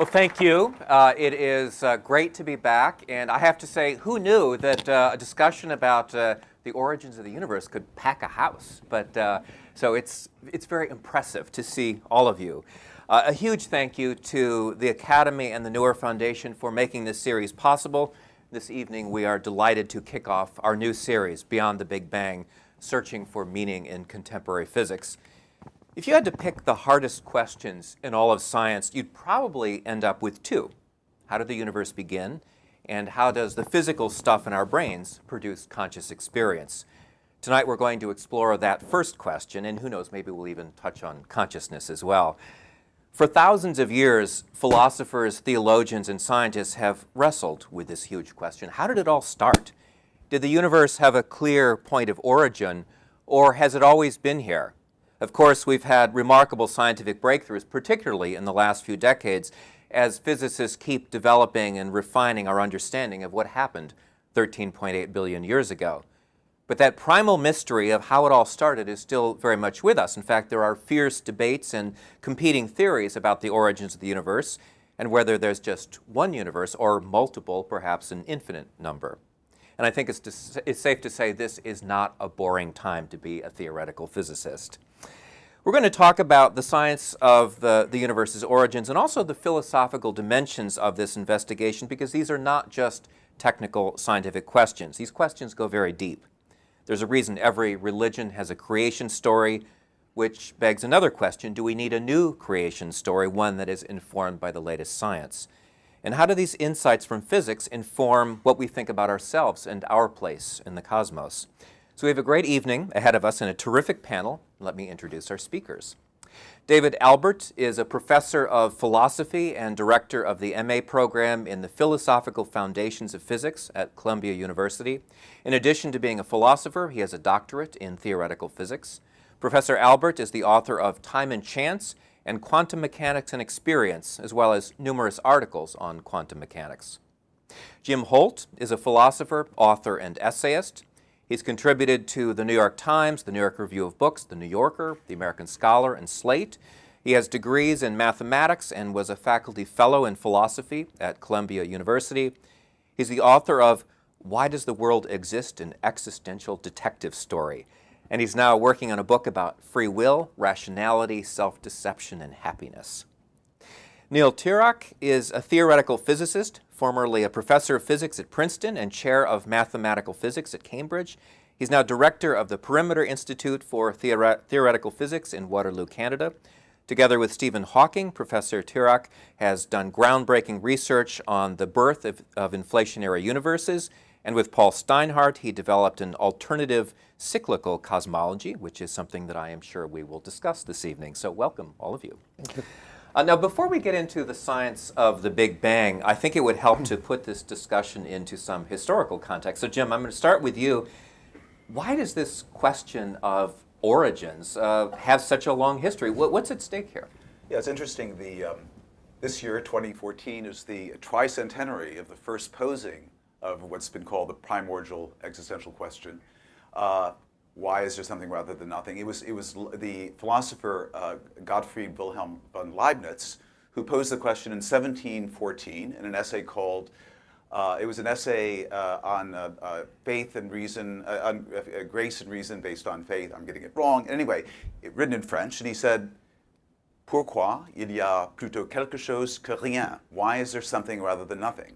Well, thank you. It is great to be back, and I have to say, who knew that a discussion about the origins of the universe could pack a house? But so it's very impressive to see all of you. A huge thank you to the Academy and the NourFoundation for making this series possible. This evening, we are delighted to kick off our new series, Beyond the Big Bang, Searching for Meaning in Contemporary Physics. If you had to pick the hardest questions in all of science, you'd probably end up with two. How did the universe begin? And how does the physical stuff in our brains produce conscious experience? Tonight we're going to explore that first question, and who knows, maybe we'll even touch on consciousness as well. For thousands of years, philosophers, theologians, and scientists have wrestled with this huge question. How did it all start? Did the universe have a clear point of origin, or has it always been here? Of course, we've had remarkable scientific breakthroughs, particularly in the last few decades, as physicists keep developing and refining our understanding of what happened 13.8 billion years ago. But that primal mystery of how it all started is still very much with us. In fact, there are fierce debates and competing theories about the origins of the universe and whether there's just one universe or multiple, perhaps an infinite number. And I think it's safe to say this is not a boring time to be a theoretical physicist. We're going to talk about the science of the universe's origins and also the philosophical dimensions of this investigation, because these are not just technical scientific questions. These questions go very deep. There's a reason every religion has a creation story, which begs another question: do we need a new creation story, one that is informed by the latest science? And how do these insights from physics inform what we think about ourselves and our place in the cosmos? So we have a great evening ahead of us and a terrific panel. Let me introduce our speakers. David Albert is a professor of philosophy and director of the MA program in the Philosophical Foundations of Physics at Columbia University. In addition to being a philosopher, he has a doctorate in theoretical physics. Professor Albert is the author of Time and Chance and Quantum Mechanics and Experience, as well as numerous articles on quantum mechanics. Jim Holt is a philosopher, author, and essayist. He's contributed to the New York Times, the New York Review of Books, the New Yorker, the American Scholar, and Slate. He has degrees in mathematics and was a faculty fellow in philosophy at Columbia University. He's the author of Why Does the World Exist? An Existential Detective Story. And he's now working on a book about free will, rationality, self-deception, and happiness. Neil Turok is a theoretical physicist, formerly a professor of physics at Princeton and chair of mathematical physics at Cambridge. He's now director of the Perimeter Institute for Theoretical Physics in Waterloo, Canada. Together with Stephen Hawking, Professor Turok has done groundbreaking research on the birth of inflationary universes. And with Paul Steinhardt, he developed an alternative cyclical cosmology, which is something that I am sure we will discuss this evening. So welcome, all of you. Thank you. Now, before we get into the science of the Big Bang, I think it would help to put this discussion into some historical context. So, Jim, I'm going to start with you. Why does this question of origins have such a long history? What's at stake here? Yeah, it's interesting. This year, 2014, is the tricentenary of the first posing of what's been called the primordial existential question. Why is there something rather than nothing? It was the philosopher Gottfried Wilhelm von Leibniz who posed the question in 1714 in an essay called, it was an essay on faith and reason, on grace and reason based on faith. I'm getting it wrong. Anyway, written in French, and he said, Pourquoi il y a plutôt quelque chose que rien? Why is there something rather than nothing?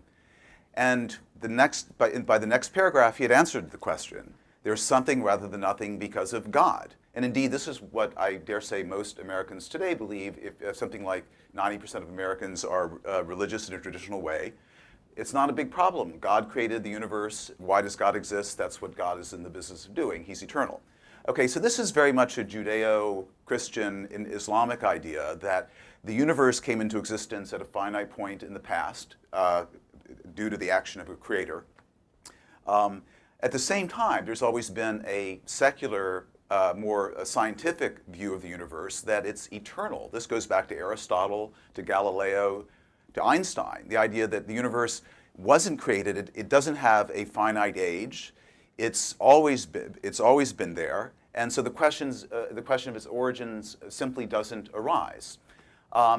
And by the next paragraph, he had answered the question. There's something rather than nothing because of God. And indeed, this is what I dare say most Americans today believe. If something like 90% of Americans are religious in a traditional way, it's not a big problem. God created the universe. Why does God exist? That's what God is in the business of doing. He's eternal. Okay, so this is very much a Judeo-Christian and Islamic idea that the universe came into existence at a finite point in the past due to the action of a creator. At the same time, there's always been a secular, more scientific view of the universe, that it's eternal. This goes back to Aristotle, to Galileo, to Einstein. The idea that the universe wasn't created, it doesn't have a finite age. It's always been there, and so the question of its origins simply doesn't arise. By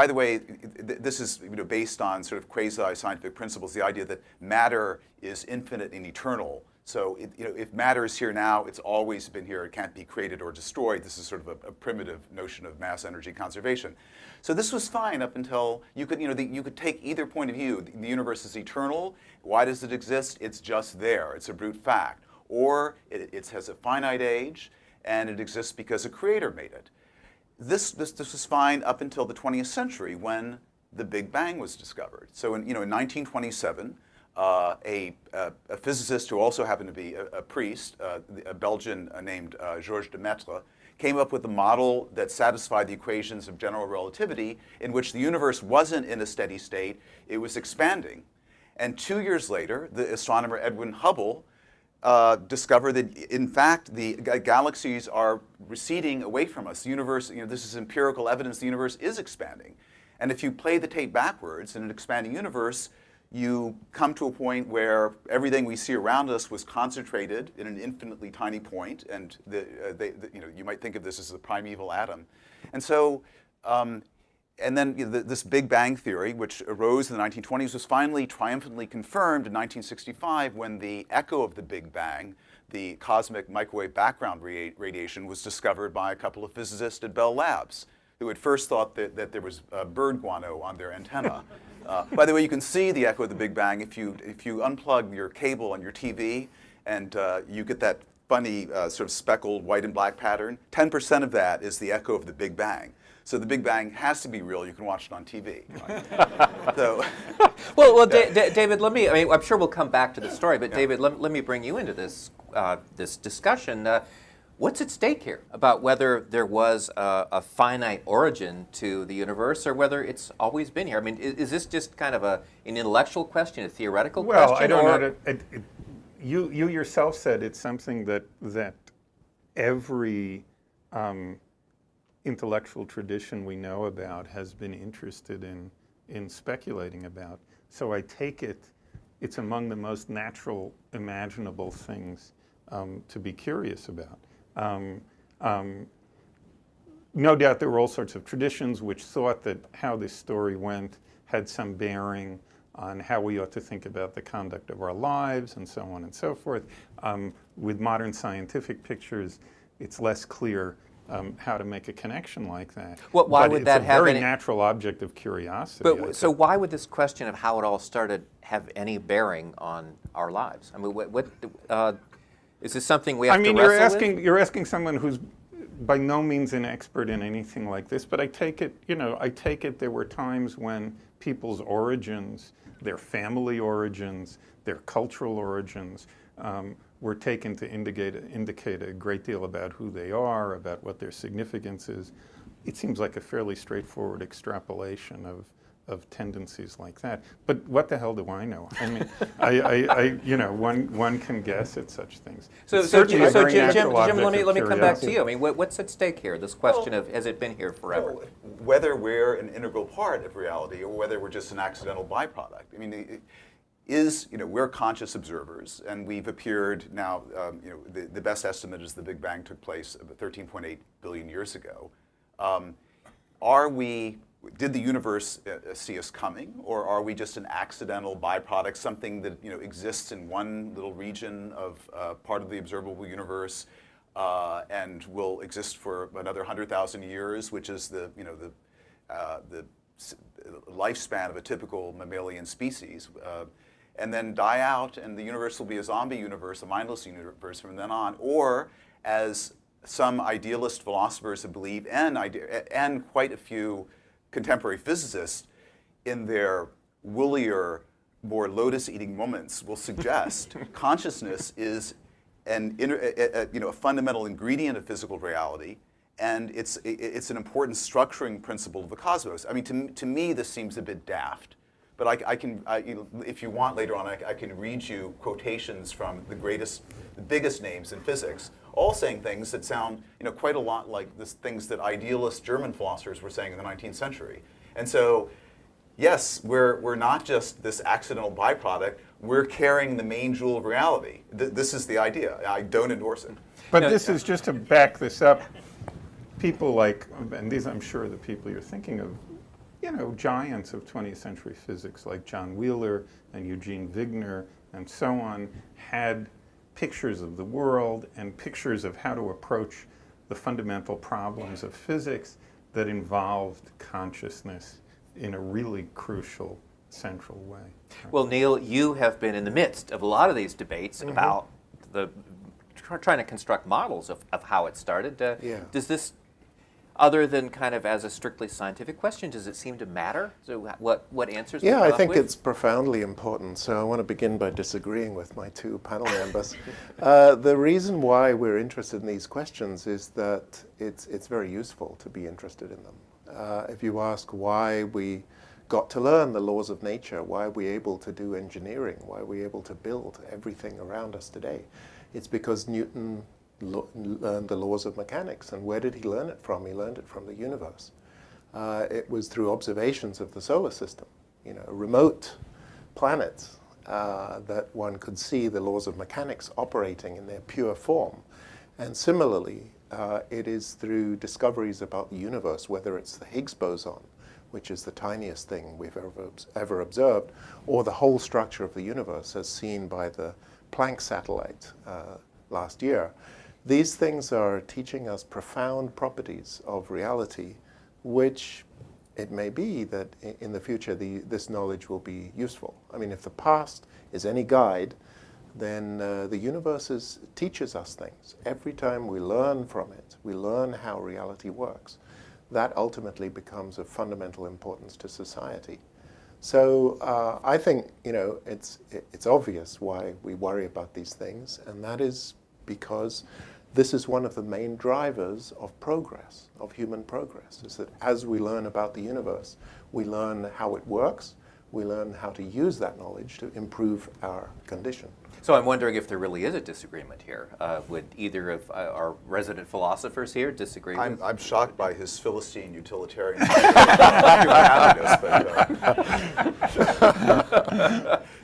the way, this is based on sort of quasi-scientific principles, the idea that matter is infinite and eternal. So if matter is here now, it's always been here. It can't be created or destroyed. This is sort of a primitive notion of mass energy conservation. So this was fine up until you could take either point of view. The universe is eternal. Why does it exist? It's just there. It's a brute fact. Or it has a finite age, and it exists because a creator made it. This was fine up until the 20th century when the Big Bang was discovered. So in 1927, a physicist who also happened to be a priest, a Belgian named Georges Lemaitre, came up with a model that satisfied the equations of general relativity, in which the universe wasn't in a steady state, it was expanding. And 2 years later, the astronomer Edwin Hubble discovered that, in fact, the galaxies are receding away from us. The universe, this is empirical evidence the universe is expanding. And if you play the tape backwards in an expanding universe, you come to a point where everything we see around us was concentrated in an infinitely tiny point, and you might think of this as the primeval atom. And so, and then this Big Bang theory, which arose in the 1920s, was finally triumphantly confirmed in 1965 when the echo of the Big Bang, the cosmic microwave background radiation, was discovered by a couple of physicists at Bell Labs, who at first thought that there was bird guano on their antenna. By the way, you can see the echo of the Big Bang if you unplug your cable on your TV, and you get that funny sort of speckled white and black pattern. 10% of that is the echo of the Big Bang. So the Big Bang has to be real. You can watch it on TV. Right? So, well, David, I'm sure we'll come back to the story, but David, let me bring you into this this discussion. What's at stake here about whether there was a finite origin to the universe or whether it's always been here? I mean, is this just kind of an intellectual question, a theoretical question? Well, I don't know. You yourself said it's something that every intellectual tradition we know about has been interested in speculating about. So I take it's among the most natural, imaginable things to be curious about. No doubt there were all sorts of traditions which thought that how this story went had some bearing on how we ought to think about the conduct of our lives and so on and so forth. With modern scientific pictures, it's less clear how to make a connection like that. Well, why would that have It's a very natural object of curiosity. But so why would this question of how it all started have any bearing on our lives? I mean, what is this something we have to wrestle with? You're asking someone who's by no means an expert in anything like this, but I take it there were times when people's origins, their family origins, their cultural origins, were taken to indicate a great deal about who they are, about what their significance is. It seems like a fairly straightforward extrapolation of tendencies like that. But what the hell do I know? I mean, one can guess at such things. So Jim, let me come back to you. I mean, what's at stake here? This question of has it been here forever? Whether we're an integral part of reality or whether we're just an accidental byproduct. I mean, we're conscious observers, and we've appeared now. The best estimate is the Big Bang took place about 13.8 billion years ago. Did the universe see us coming, or are we just an accidental byproduct, something that exists in one little region of part of the observable universe, and will exist for another 100,000 years, which is the lifespan of a typical mammalian species, and then die out, and the universe will be a zombie universe, a mindless universe from then on, or as some idealist philosophers believe, and quite a few contemporary physicists in their woollier, more lotus-eating moments will suggest consciousness is a fundamental ingredient of physical reality, and it's an important structuring principle of the cosmos. I mean, to me, this seems a bit daft, but I can, if you want later on, I can read you quotations from the biggest names in physics, all saying things that sound quite a lot like the things that idealist German philosophers were saying in the 19th century. And so, yes, we're not just this accidental byproduct, we're carrying the main jewel of reality. This is the idea. I don't endorse it. But this is just to back this up. people like, and these I'm sure are the people you're thinking of, giants of 20th century physics like John Wheeler and Eugene Wigner and so on had pictures of the world and pictures of how to approach the fundamental problems of physics that involved consciousness in a really crucial, central way. Well, Neil, you have been in the midst of a lot of these debates about trying to construct models of how it started. Does this, other than kind of as a strictly scientific question, does it seem to matter? So what answers we come I up think with? it's profoundly important. So I want to begin by disagreeing with my two panel members. The reason why we're interested in these questions is that it's very useful to be interested in them. If you ask why we got to learn the laws of nature, why are we able to do engineering, why are we able to build everything around us today, it's because Newton learned the laws of mechanics. And where did he learn it from? He learned it from the universe. It was through observations of the solar system, remote planets, that one could see the laws of mechanics operating in their pure form. And similarly, it is through discoveries about the universe, whether it's the Higgs boson, which is the tiniest thing we've ever observed, or the whole structure of the universe as seen by the Planck satellite last year. These things are teaching us profound properties of reality, which it may be that in the future this knowledge will be useful. I mean, if the past is any guide, then the universe teaches us things. Every time we learn from it, we learn how reality works. That ultimately becomes of fundamental importance to society. So I think it's obvious why we worry about these things, and that is because this is one of the main drivers of progress, of human progress, is that as we learn about the universe, we learn how it works, we learn how to use that knowledge to improve our condition. So I'm wondering if there really is a disagreement here. Would either of our resident philosophers here disagree with? I'm shocked by his Philistine utilitarian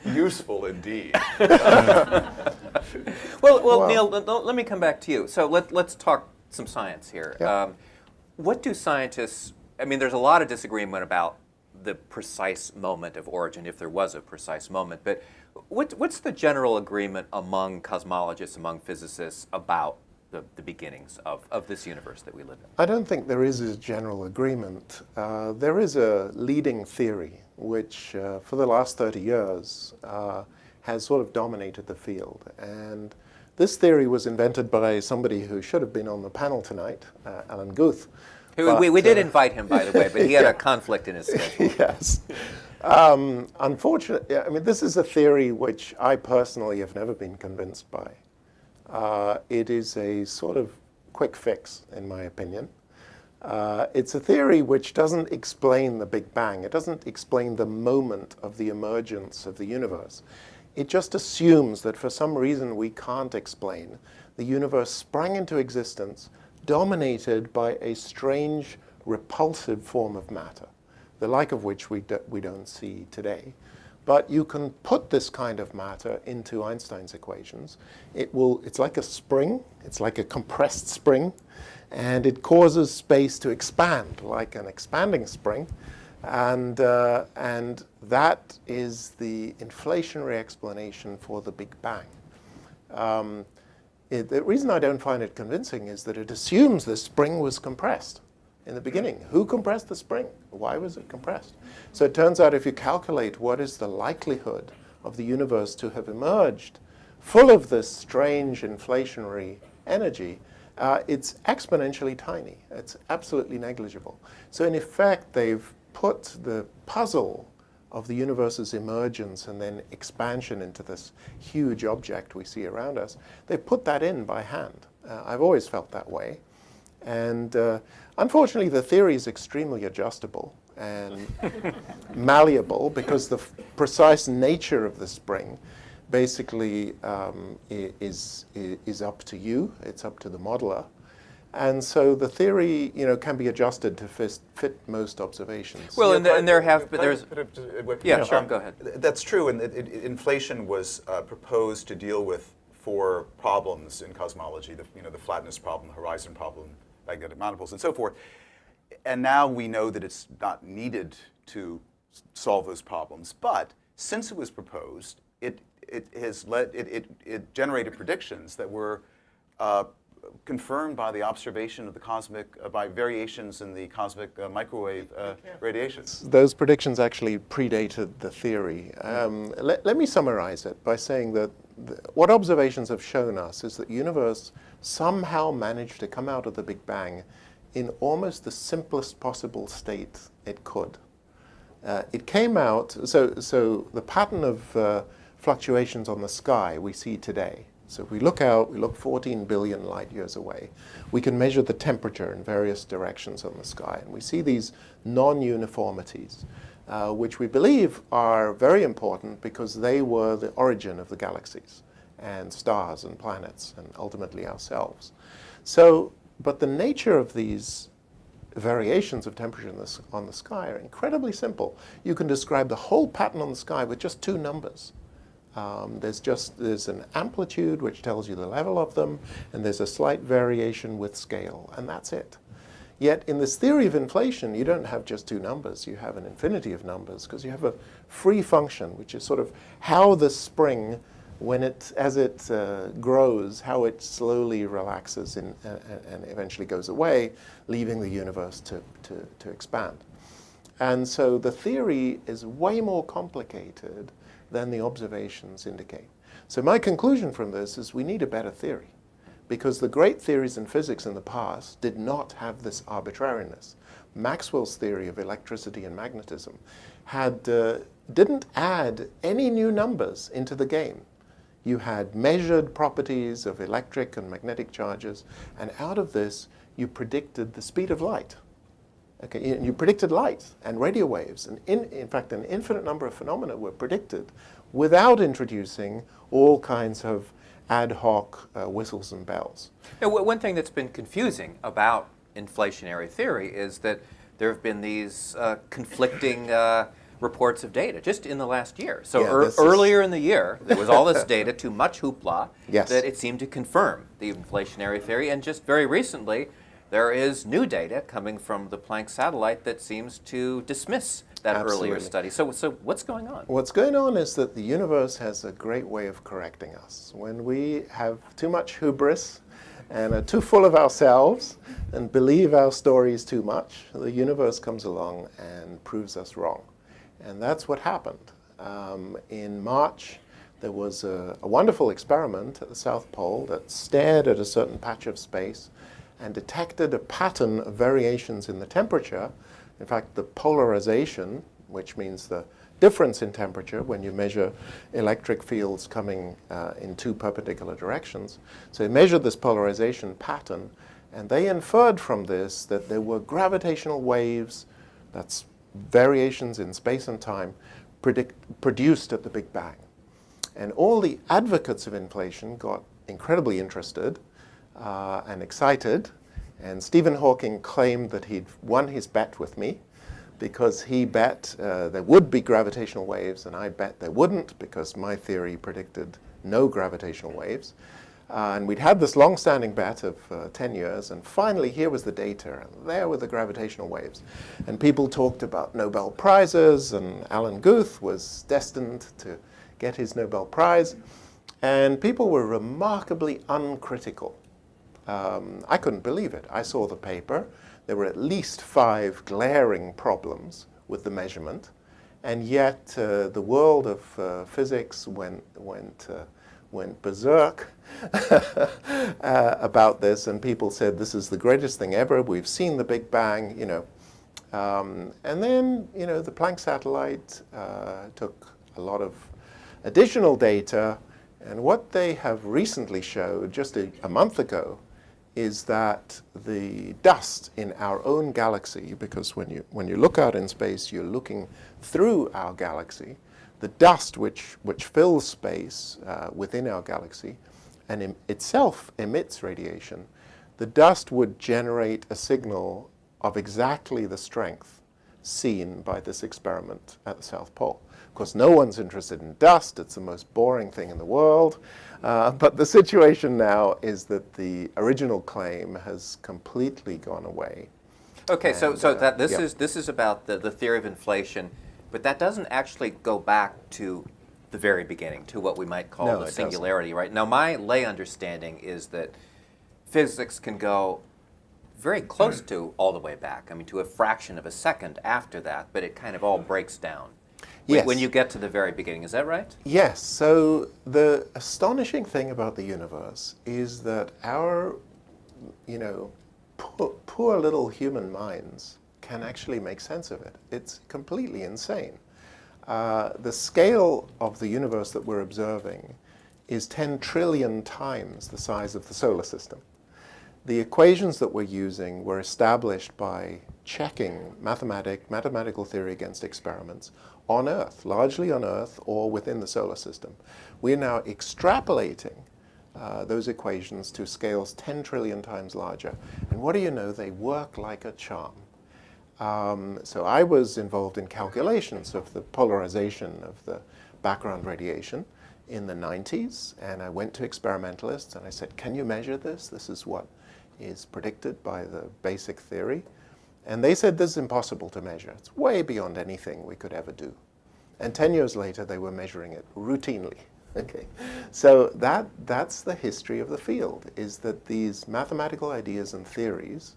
useful indeed. Well, Neil, let me come back to you. So let's talk some science here. Yeah. What do scientists, I mean, there's a lot of disagreement about the precise moment of origin, if there was a precise moment, but what's the general agreement among cosmologists, among physicists, about the beginnings of this universe that we live in? I don't think there is a general agreement. There is a leading theory which, for the last 30 years, has sort of dominated the field. And this theory was invented by somebody who should have been on the panel tonight, Alan Guth. We did invite him, by the way, but he had a conflict in his schedule. Yes. Unfortunately, I mean, this is a theory which I personally have never been convinced by. It is a sort of quick fix, in my opinion. It's a theory which doesn't explain the Big Bang. It doesn't explain the moment of the emergence of the universe. It just assumes that for some reason we can't explain, the universe sprang into existence dominated by a strange, repulsive form of matter, the like of which we don't see today. But you can put this kind of matter into Einstein's equations. It's like a spring, it's like a compressed spring, and it causes space to expand like an expanding spring. And that is the inflationary explanation for the Big Bang. The reason I don't find it convincing is that it assumes the spring was compressed in the beginning. Who compressed the spring? Why was it compressed? So it turns out if you calculate what is the likelihood of the universe to have emerged full of this strange inflationary energy, it's exponentially tiny. It's absolutely negligible. So in effect, they've put the puzzle of the universe's emergence and then expansion into this huge object we see around us, they put that in by hand. I've always felt that way. And unfortunately, the theory is extremely adjustable and malleable because the precise nature of the spring basically is up to you. It's up to the modeler. And so the theory, can be adjusted to fit most observations. Well, and there have been, Go ahead. That's true, and inflation was proposed to deal with 4 problems in cosmology: the flatness problem, the horizon problem, magnetic monopoles, and so forth. And now we know that it's not needed to solve those problems. But since it was proposed, it generated predictions that were confirmed by the observation of the cosmic, by variations in the cosmic microwave radiations. Those predictions actually predated the theory. Let me summarize it by saying that what observations have shown us is that the universe somehow managed to come out of the Big Bang in almost the simplest possible state it could. It came out, so the pattern of fluctuations on the sky we see today. So if we look out, we look 14 billion light years away, we can measure the temperature in various directions on the sky. And we see these non-uniformities, which we believe are very important because they were the origin of the galaxies and stars and planets and ultimately ourselves. So, but the nature of these variations of temperature on the sky are incredibly simple. You can describe the whole pattern on the sky with just two numbers. There's an amplitude which tells you the level of them, and there's a slight variation with scale, and that's it. Yet in this theory of inflation, you don't have just two numbers, you have an infinity of numbers, because you have a free function, which is sort of how the spring, as it grows, how it slowly relaxes and eventually goes away, leaving the universe to expand. And so the theory is way more complicated than the observations indicate. So my conclusion from this is we need a better theory, because the great theories in physics in the past did not have this arbitrariness. Maxwell's theory of electricity and magnetism didn't add any new numbers into the game. You had measured properties of electric and magnetic charges, and out of this you predicted the speed of light. Okay, you predicted light and radio waves, and in fact an infinite number of phenomena were predicted without introducing all kinds of ad hoc whistles and bells. Now, one thing that's been confusing about inflationary theory is that there have been these conflicting reports of data just in the last year. So earlier in the year, there was all this data, too much hoopla, that it seemed to confirm the inflationary theory, and just very recently, there is new data coming from the Planck satellite that seems to dismiss that earlier study. So what's going on? What's going on is that the universe has a great way of correcting us. When we have too much hubris and are too full of ourselves and believe our stories too much, the universe comes along and proves us wrong. And that's what happened. In March, there was a wonderful experiment at the South Pole that stared at a certain patch of space and detected a pattern of variations in the temperature. In fact, the polarization, which means the difference in temperature when you measure electric fields coming in two perpendicular directions. So they measured this polarization pattern, and they inferred from this that there were gravitational waves, that's variations in space and time, produced at the Big Bang. And all the advocates of inflation got incredibly interested and excited, and Stephen Hawking claimed that he'd won his bet with me because he bet there would be gravitational waves, and I bet there wouldn't because my theory predicted no gravitational waves. And we'd had this long-standing bet of 10 years, and finally here was the data, and there were the gravitational waves. And people talked about Nobel Prizes, and Alan Guth was destined to get his Nobel Prize, and people were remarkably uncritical. I couldn't believe it. I saw the paper. There were at least 5 glaring problems with the measurement, and yet the world of physics went berserk about this, and people said this is the greatest thing ever. We've seen the Big Bang, you know. And then, you know, the Planck satellite took a lot of additional data, and what they have recently showed just a month ago is that the dust in our own galaxy, because when you look out in space, you're looking through our galaxy, the dust which fills space within our galaxy and itself emits radiation, the dust would generate a signal of exactly the strength seen by this experiment at the South Pole. Of course, no one's interested in dust. It's the most boring thing in the world. But the situation now is that the original claim has completely gone away. Okay, so that this yeah. is about the theory of inflation, but that doesn't actually go back to the very beginning, to what we might call No, the it singularity, right? Now, my lay understanding is that physics can go very close to all the way back. I mean, to a fraction of a second after that, but it kind of all breaks down Yes. when you get to the very beginning. Is that right? Yes. So the astonishing thing about the universe is that our, poor little human minds can actually make sense of it. It's completely insane. The scale of the universe that we're observing is 10 trillion times the size of the solar system. The equations that we're using were established by checking mathematical theory against experiments on Earth, largely on Earth or within the solar system. We're now extrapolating those equations to scales 10 trillion times larger. And what do you know? They work like a charm. So I was involved in calculations of the polarization of the background radiation in the 90s, and I went to experimentalists and I said, can you measure this? This is what is predicted by the basic theory. And they said this is impossible to measure. It's way beyond anything we could ever do. And 10 years later, they were measuring it routinely. Okay, so that's the history of the field, is that these mathematical ideas and theories,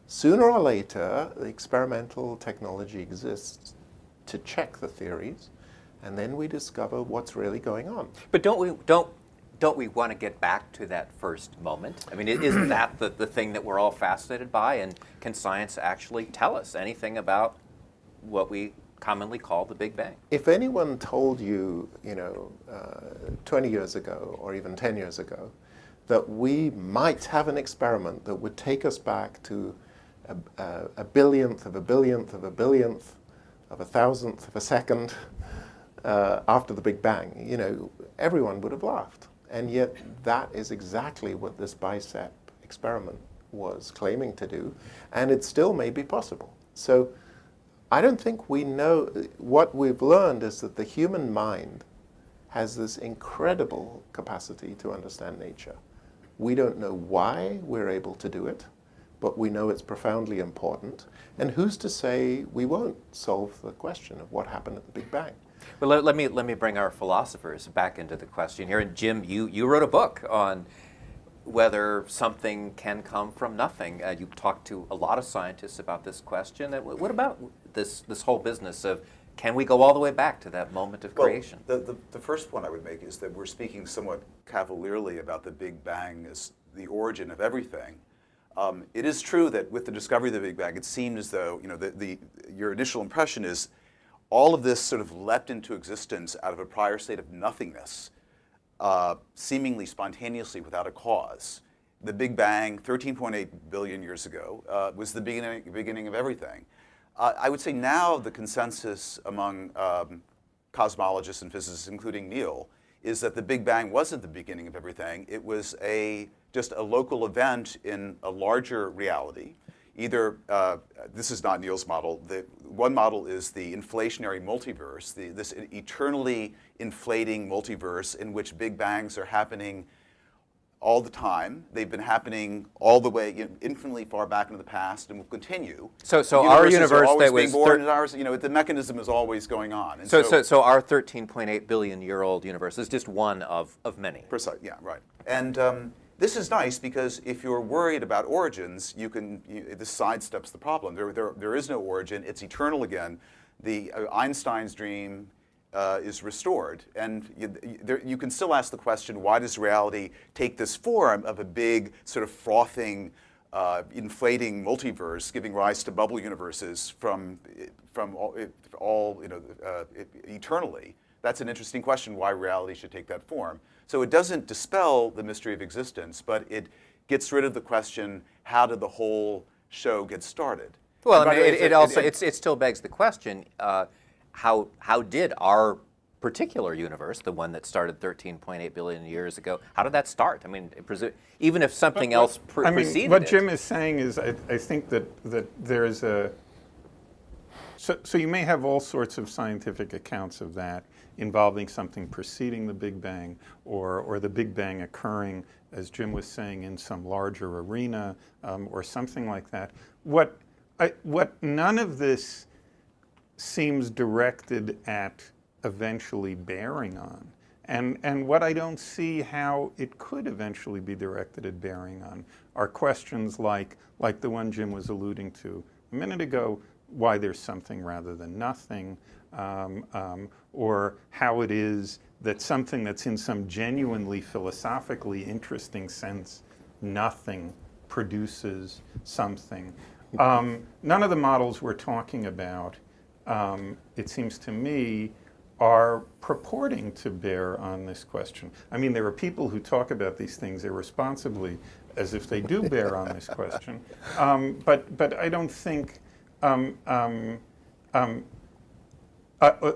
sooner or later, the experimental technology exists to check the theories, and then we discover what's really going on. But don't we want to get back to that first moment? I mean, isn't that the thing that we're all fascinated by? And can science actually tell us anything about what we commonly call the Big Bang? If anyone told you, 20 years ago or even 10 years ago, that we might have an experiment that would take us back to a billionth of a billionth of a billionth of a thousandth of a second after the Big Bang, everyone would have laughed. And yet that is exactly what this bicep experiment was claiming to do, and it still may be possible. So I don't think we know. What we've learned is that the human mind has this incredible capacity to understand nature. We don't know why we're able to do it, but we know it's profoundly important. And who's to say we won't solve the question of what happened at the Big Bang? Well, let me bring our philosophers back into the question here. And Jim, you wrote a book on whether something can come from nothing. You talked to a lot of scientists about this question. What about this whole business of, can we go all the way back to that moment of creation? The first point I would make is that we're speaking somewhat cavalierly about the Big Bang as the origin of everything. It is true that with the discovery of the Big Bang, it seemed as though your initial impression is all of this sort of leapt into existence out of a prior state of nothingness, seemingly spontaneously without a cause. The Big Bang, 13.8 billion years ago, was the beginning of everything. I would say now the consensus among cosmologists and physicists, including Neil, is that the Big Bang wasn't the beginning of everything. It was just a local event in a larger reality. Either, this is not Neil's model, one model is the inflationary multiverse, this eternally inflating multiverse in which Big Bangs are happening all the time. They've been happening all the way infinitely far back into the past and will continue. So our universe that was the mechanism is always going on. And so our 13.8 billion year old universe is just one of many. Precise, yeah, right. And this is nice because if you're worried about origins, this sidesteps the problem. There is no origin. It's eternal again. The Einstein's dream is restored, and you can still ask the question: why does reality take this form of a big, sort of frothing, inflating multiverse, giving rise to bubble universes from all eternally? That's an interesting question. Why reality should take that form? So it doesn't dispel the mystery of existence, but it gets rid of the question: how did the whole show get started? Well, I mean, it still begs the question: how did our particular universe, the one that started 13.8 billion years ago, how did that start? I mean, even if something else preceded what it. Jim is saying is, I think that there is a So you may have all sorts of scientific accounts of that involving something preceding the Big Bang or the Big Bang occurring, as Jim was saying, in some larger arena or something like that. What none of this seems directed at eventually bearing on. And what I don't see how it could eventually be directed at bearing on are questions like the one Jim was alluding to a minute ago, why there's something rather than nothing, or how it is that something that's in some genuinely philosophically interesting sense, nothing produces something. None of the models we're talking about, it seems to me, are purporting to bear on this question. I mean, there are people who talk about these things irresponsibly as if they do bear on this question, but I don't think,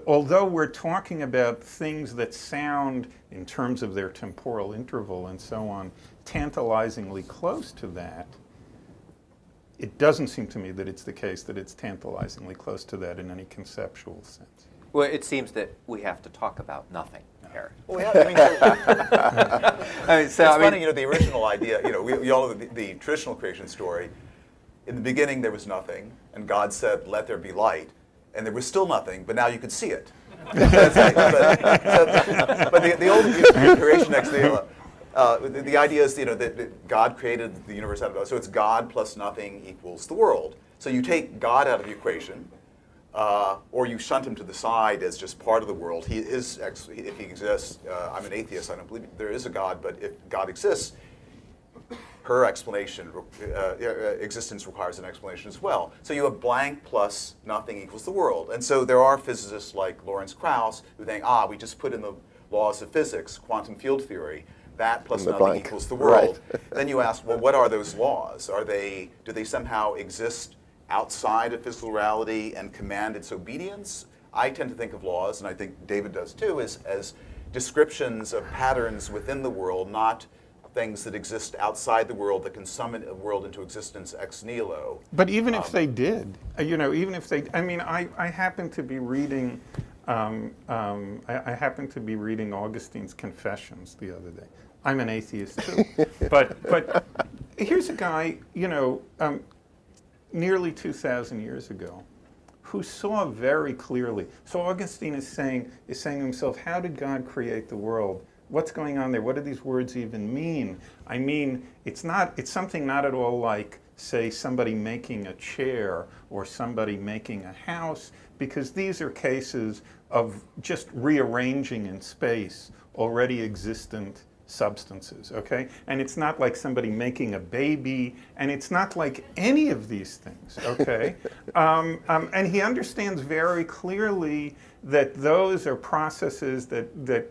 although we're talking about things that sound, in terms of their temporal interval and so on, tantalizingly close to that, it doesn't seem to me that it's the case that it's tantalizingly close to that in any conceptual sense. Well, it seems that we have to talk about nothing here. Well, yeah, I mean, It's funny, the original idea, we all know the traditional creation story. In the beginning, there was nothing, and God said, "Let there be light," and there was still nothing, but now you could see it. But the old creation ex nihilo, the idea is, that God created the universe out of nothing. So it's God plus nothing equals the world. So you take God out of the equation, or you shunt him to the side as just part of the world. If he exists, I'm an atheist. I don't believe there is a God, but if God exists, her explanation, existence requires an explanation as well. So you have blank plus nothing equals the world. And so there are physicists like Lawrence Krauss who think, we just put in the laws of physics, quantum field theory, that plus nothing blank equals the world. Right. Then you ask, well, what are those laws? Do they somehow exist outside of physical reality and command its obedience? I tend to think of laws, and I think David does too, as descriptions of patterns within the world, not things that exist outside the world that can summon a world into existence ex nihilo. But even if they did, even if they, I happen to be reading, I happen to be reading Augustine's Confessions the other day. I'm an atheist too, but here's a guy, nearly 2,000 years ago, who saw very clearly. So Augustine is saying to himself, how did God create the world? What's going on there? What do these words even mean? I mean, it's something not at all like, say, somebody making a chair or somebody making a house, because these are cases of just rearranging in space already existent substances, okay? And it's not like somebody making a baby, and it's not like any of these things, okay? And he understands very clearly that those are processes that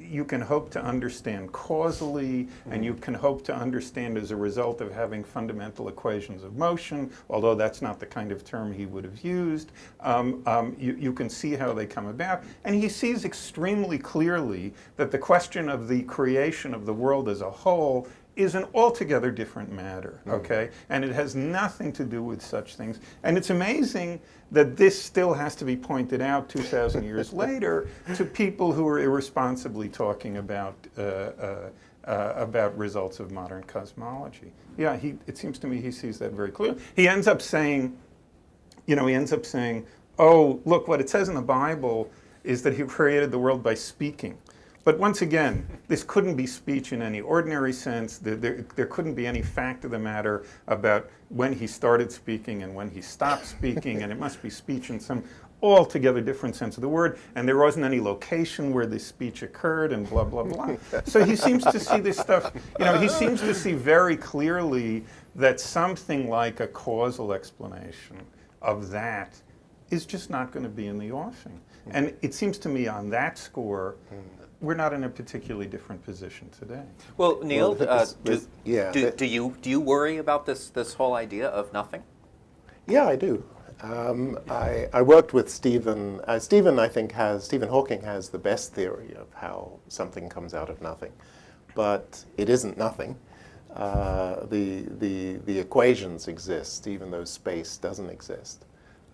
you can hope to understand causally, and you can hope to understand as a result of having fundamental equations of motion, although that's not the kind of term he would have used. You can see how they come about. And he sees extremely clearly that the question of the creation of the world as a whole is an altogether different matter, okay? And it has nothing to do with such things. And it's amazing that this still has to be pointed out 2,000 years later to people who are irresponsibly talking about results of modern cosmology. Yeah, it seems to me he sees that very clearly. He ends up saying, oh, look, what it says in the Bible is that he created the world by speaking. But once again, this couldn't be speech in any ordinary sense. There couldn't be any fact of the matter about when he started speaking and when he stopped speaking, and it must be speech in some altogether different sense of the word, and there wasn't any location where this speech occurred, and blah, blah, blah. So he seems to see this stuff, he seems to see very clearly that something like a causal explanation of that is just not going to be in the offing. And it seems to me on that score, we're not in a particularly different position today. Well, Neil, do do you worry about this whole idea of nothing? Yeah, I do. I worked with Stephen. Stephen Hawking has the best theory of how something comes out of nothing, but it isn't nothing. The equations exist, even though space doesn't exist.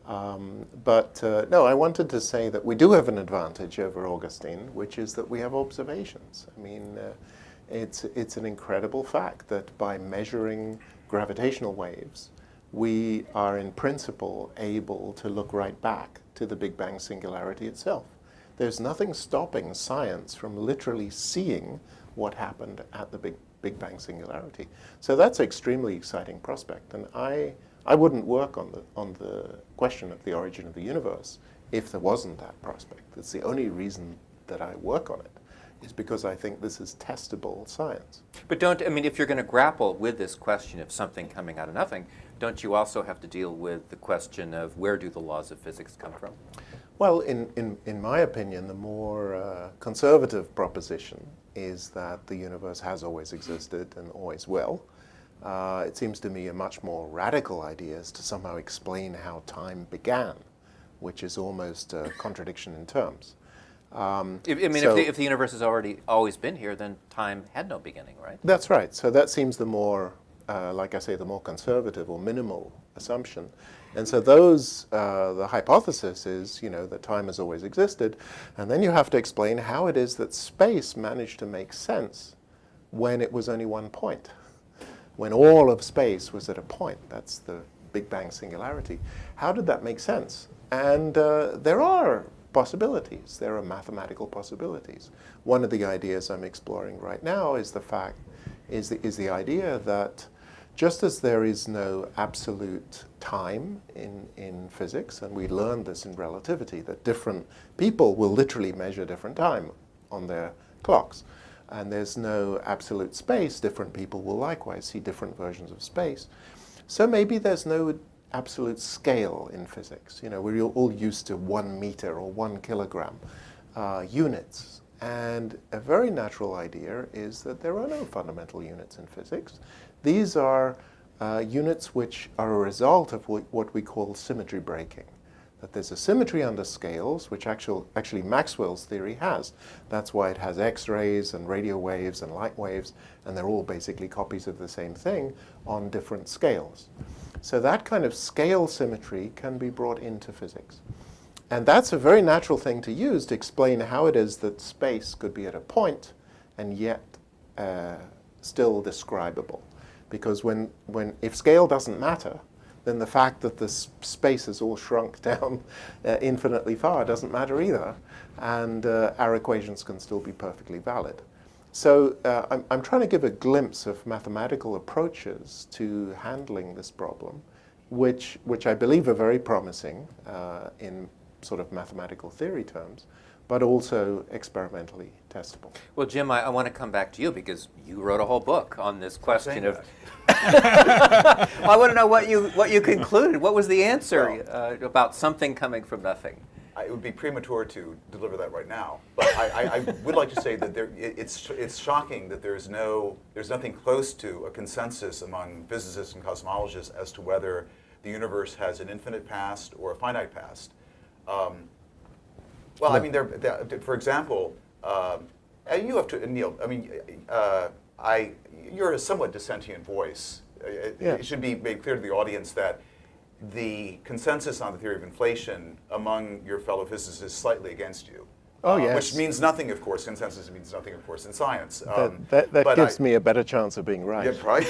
No, I wanted to say that we do have an advantage over Augustine, which is that we have observations. I mean, it's an incredible fact that by measuring gravitational waves, we are in principle able to look right back to the Big Bang singularity itself. There's nothing stopping science from literally seeing what happened at the Big Bang singularity. So that's an extremely exciting prospect. And I wouldn't work on the question of the origin of the universe if there wasn't that prospect. It's the only reason that I work on it, is because I think this is testable science. But if you're going to grapple with this question of something coming out of nothing, don't you also have to deal with the question of where do the laws of physics come from? Well, in my opinion, the more conservative proposition is that the universe has always existed and always will. It seems to me a much more radical idea is to somehow explain how time began, which is almost a contradiction in terms. If the universe has always been here, then time had no beginning, right? That's right. So that seems the more, like I say, the more conservative or minimal assumption. And so the hypothesis is, that time has always existed. And then you have to explain how it is that space managed to make sense when it was only one point. When all of space was at a point. That's the Big Bang singularity. How did that make sense? And there are possibilities. There are mathematical possibilities. One of the ideas I'm exploring right now is the idea that just as there is no absolute time in physics, and we learned this in relativity, that different people will literally measure different time on their clocks, and there's no absolute space, different people will likewise see different versions of space. So maybe there's no absolute scale in physics. We're all used to 1 meter or 1 kilogram units. And a very natural idea is that there are no fundamental units in physics. These are units which are a result of what we call symmetry breaking. That there's a symmetry under scales, which actually Maxwell's theory has. That's why it has X-rays and radio waves and light waves, and they're all basically copies of the same thing on different scales. So that kind of scale symmetry can be brought into physics. And that's a very natural thing to use to explain how it is that space could be at a point and yet still describable. Because if scale doesn't matter, then the fact that the space is all shrunk down infinitely far doesn't matter either, and our equations can still be perfectly valid. So I'm trying to give a glimpse of mathematical approaches to handling this problem, which I believe are very promising in sort of mathematical theory terms, but also experimentally testable. Well, Jim, I want to come back to you because you wrote a whole book on this question of. Well, I want to know what you concluded. What was the answer about something coming from nothing? It would be premature to deliver that right now, but I would like to say that it's shocking that there's nothing close to a consensus among physicists and cosmologists as to whether the universe has an infinite past or a finite past. For example, and you have to, Neil. You're a somewhat dissentient voice. It should be made clear to the audience that the consensus on the theory of inflation among your fellow physicists is slightly against you. Oh, yes. Which means nothing, of course. Consensus means nothing, of course, in science. That gives me a better chance of being right. Yeah, right.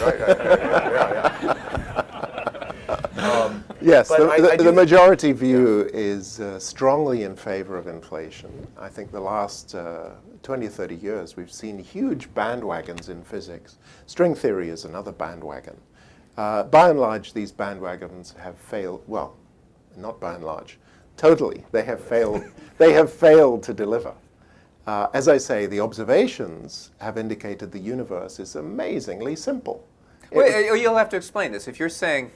Yes, the majority view is strongly in favor of inflation. I think the last 20 or 30 years we've seen huge bandwagons in physics. String theory is another bandwagon. By and large, these bandwagons have failed. Well, not by and large. Totally, they have failed. They have failed to deliver. As I say, the observations have indicated the universe is amazingly simple. Well, you'll have to explain this. If you're saying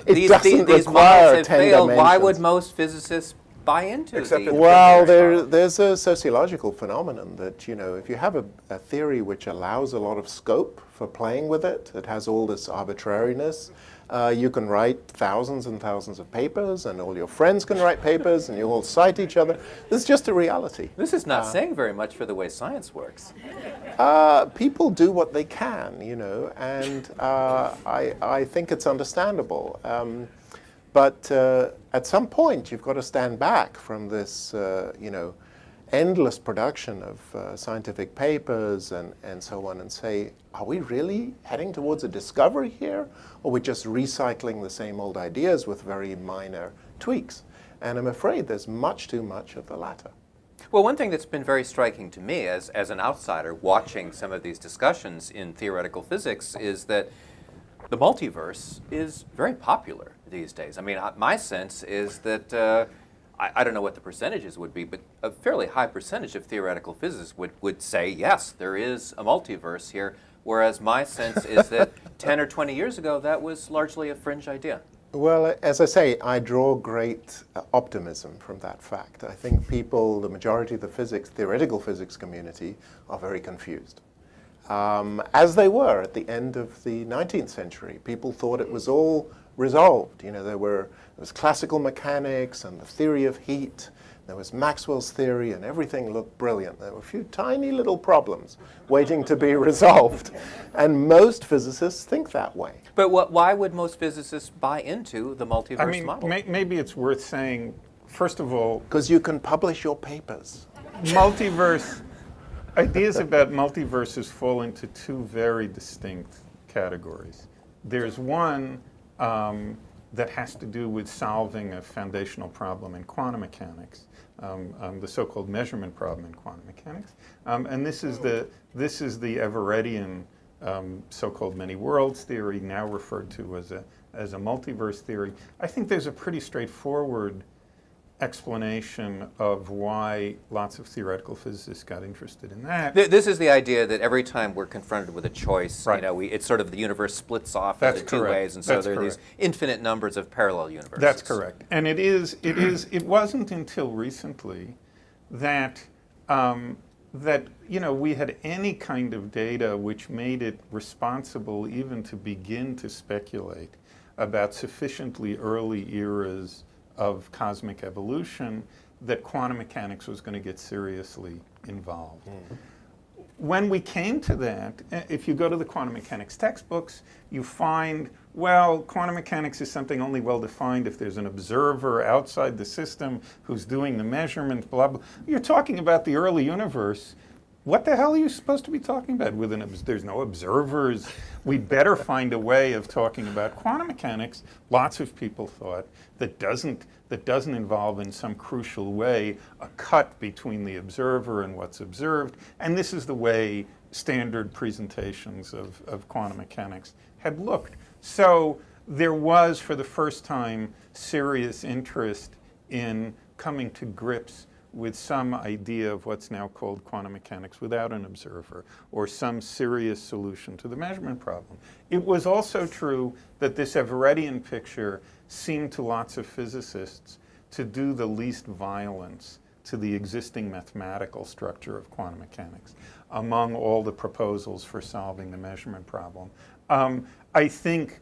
these require models have 10 failed, why dimensions. would most physicists buy into Except the... that- Well, there's a sociological phenomenon that, if you have a theory which allows a lot of scope for playing with it, it has all this arbitrariness, you can write thousands and thousands of papers, and all your friends can write papers, and you all cite each other. This is just a reality. This is not saying very much for the way science works. People do what they can, and I think it's understandable. But at some point, you've got to stand back from this, endless production of scientific papers and so on and say, are we really heading towards a discovery here? Or are we just recycling the same old ideas with very minor tweaks? And I'm afraid there's much too much of the latter. Well, one thing that's been very striking to me as an outsider watching some of these discussions in theoretical physics is that the multiverse is very popular these days. I mean, my sense is that I don't know what the percentages would be, but a fairly high percentage of theoretical physicists would say, yes, there is a multiverse here, whereas my sense is that 10 or 20 years ago, that was largely a fringe idea. Well, as I say, I draw great optimism from that fact. I think people, the majority of the theoretical physics community, are very confused. As they were at the end of the 19th century. People thought it was all resolved. There was classical mechanics and the theory of heat. There was Maxwell's theory, and everything looked brilliant. There were a few tiny little problems waiting to be resolved. And most physicists think that way. But why would most physicists buy into the multiverse model? Maybe it's worth saying, first of all, Because you can publish your papers. ideas about multiverses fall into two very distinct categories. There's one that has to do with solving a foundational problem in quantum mechanics, the so-called measurement problem in quantum mechanics, and this is the Everettian so-called many worlds theory, now referred to as a multiverse theory. I think there's a pretty straightforward explanation of why lots of theoretical physicists got interested in that. This is the idea that every time we're confronted with a choice, Right. it's sort of the universe splits off That's into two correct. ways, and so That's there are these correct. infinite numbers of parallel universes. That's correct. And it wasn't until recently that we had any kind of data which made it responsible even to begin to speculate about sufficiently early eras of cosmic evolution that quantum mechanics was going to get seriously involved. When we came to that, if you go to the quantum mechanics textbooks, you find, well, quantum mechanics is something only well defined if there's an observer outside the system who's doing the measurement, blah, blah. You're talking about the early universe. What the hell are you supposed to be talking about? There's no observers. We'd better find a way of talking about quantum mechanics. Lots of people thought that doesn't involve in some crucial way a cut between the observer and what's observed. And this is the way standard presentations of quantum mechanics had looked. So there was, for the first time, serious interest in coming to grips with some idea of what's now called quantum mechanics without an observer, or some serious solution to the measurement problem. It was also true that this Everettian picture seemed to lots of physicists to do the least violence to the existing mathematical structure of quantum mechanics among all the proposals for solving the measurement problem. I think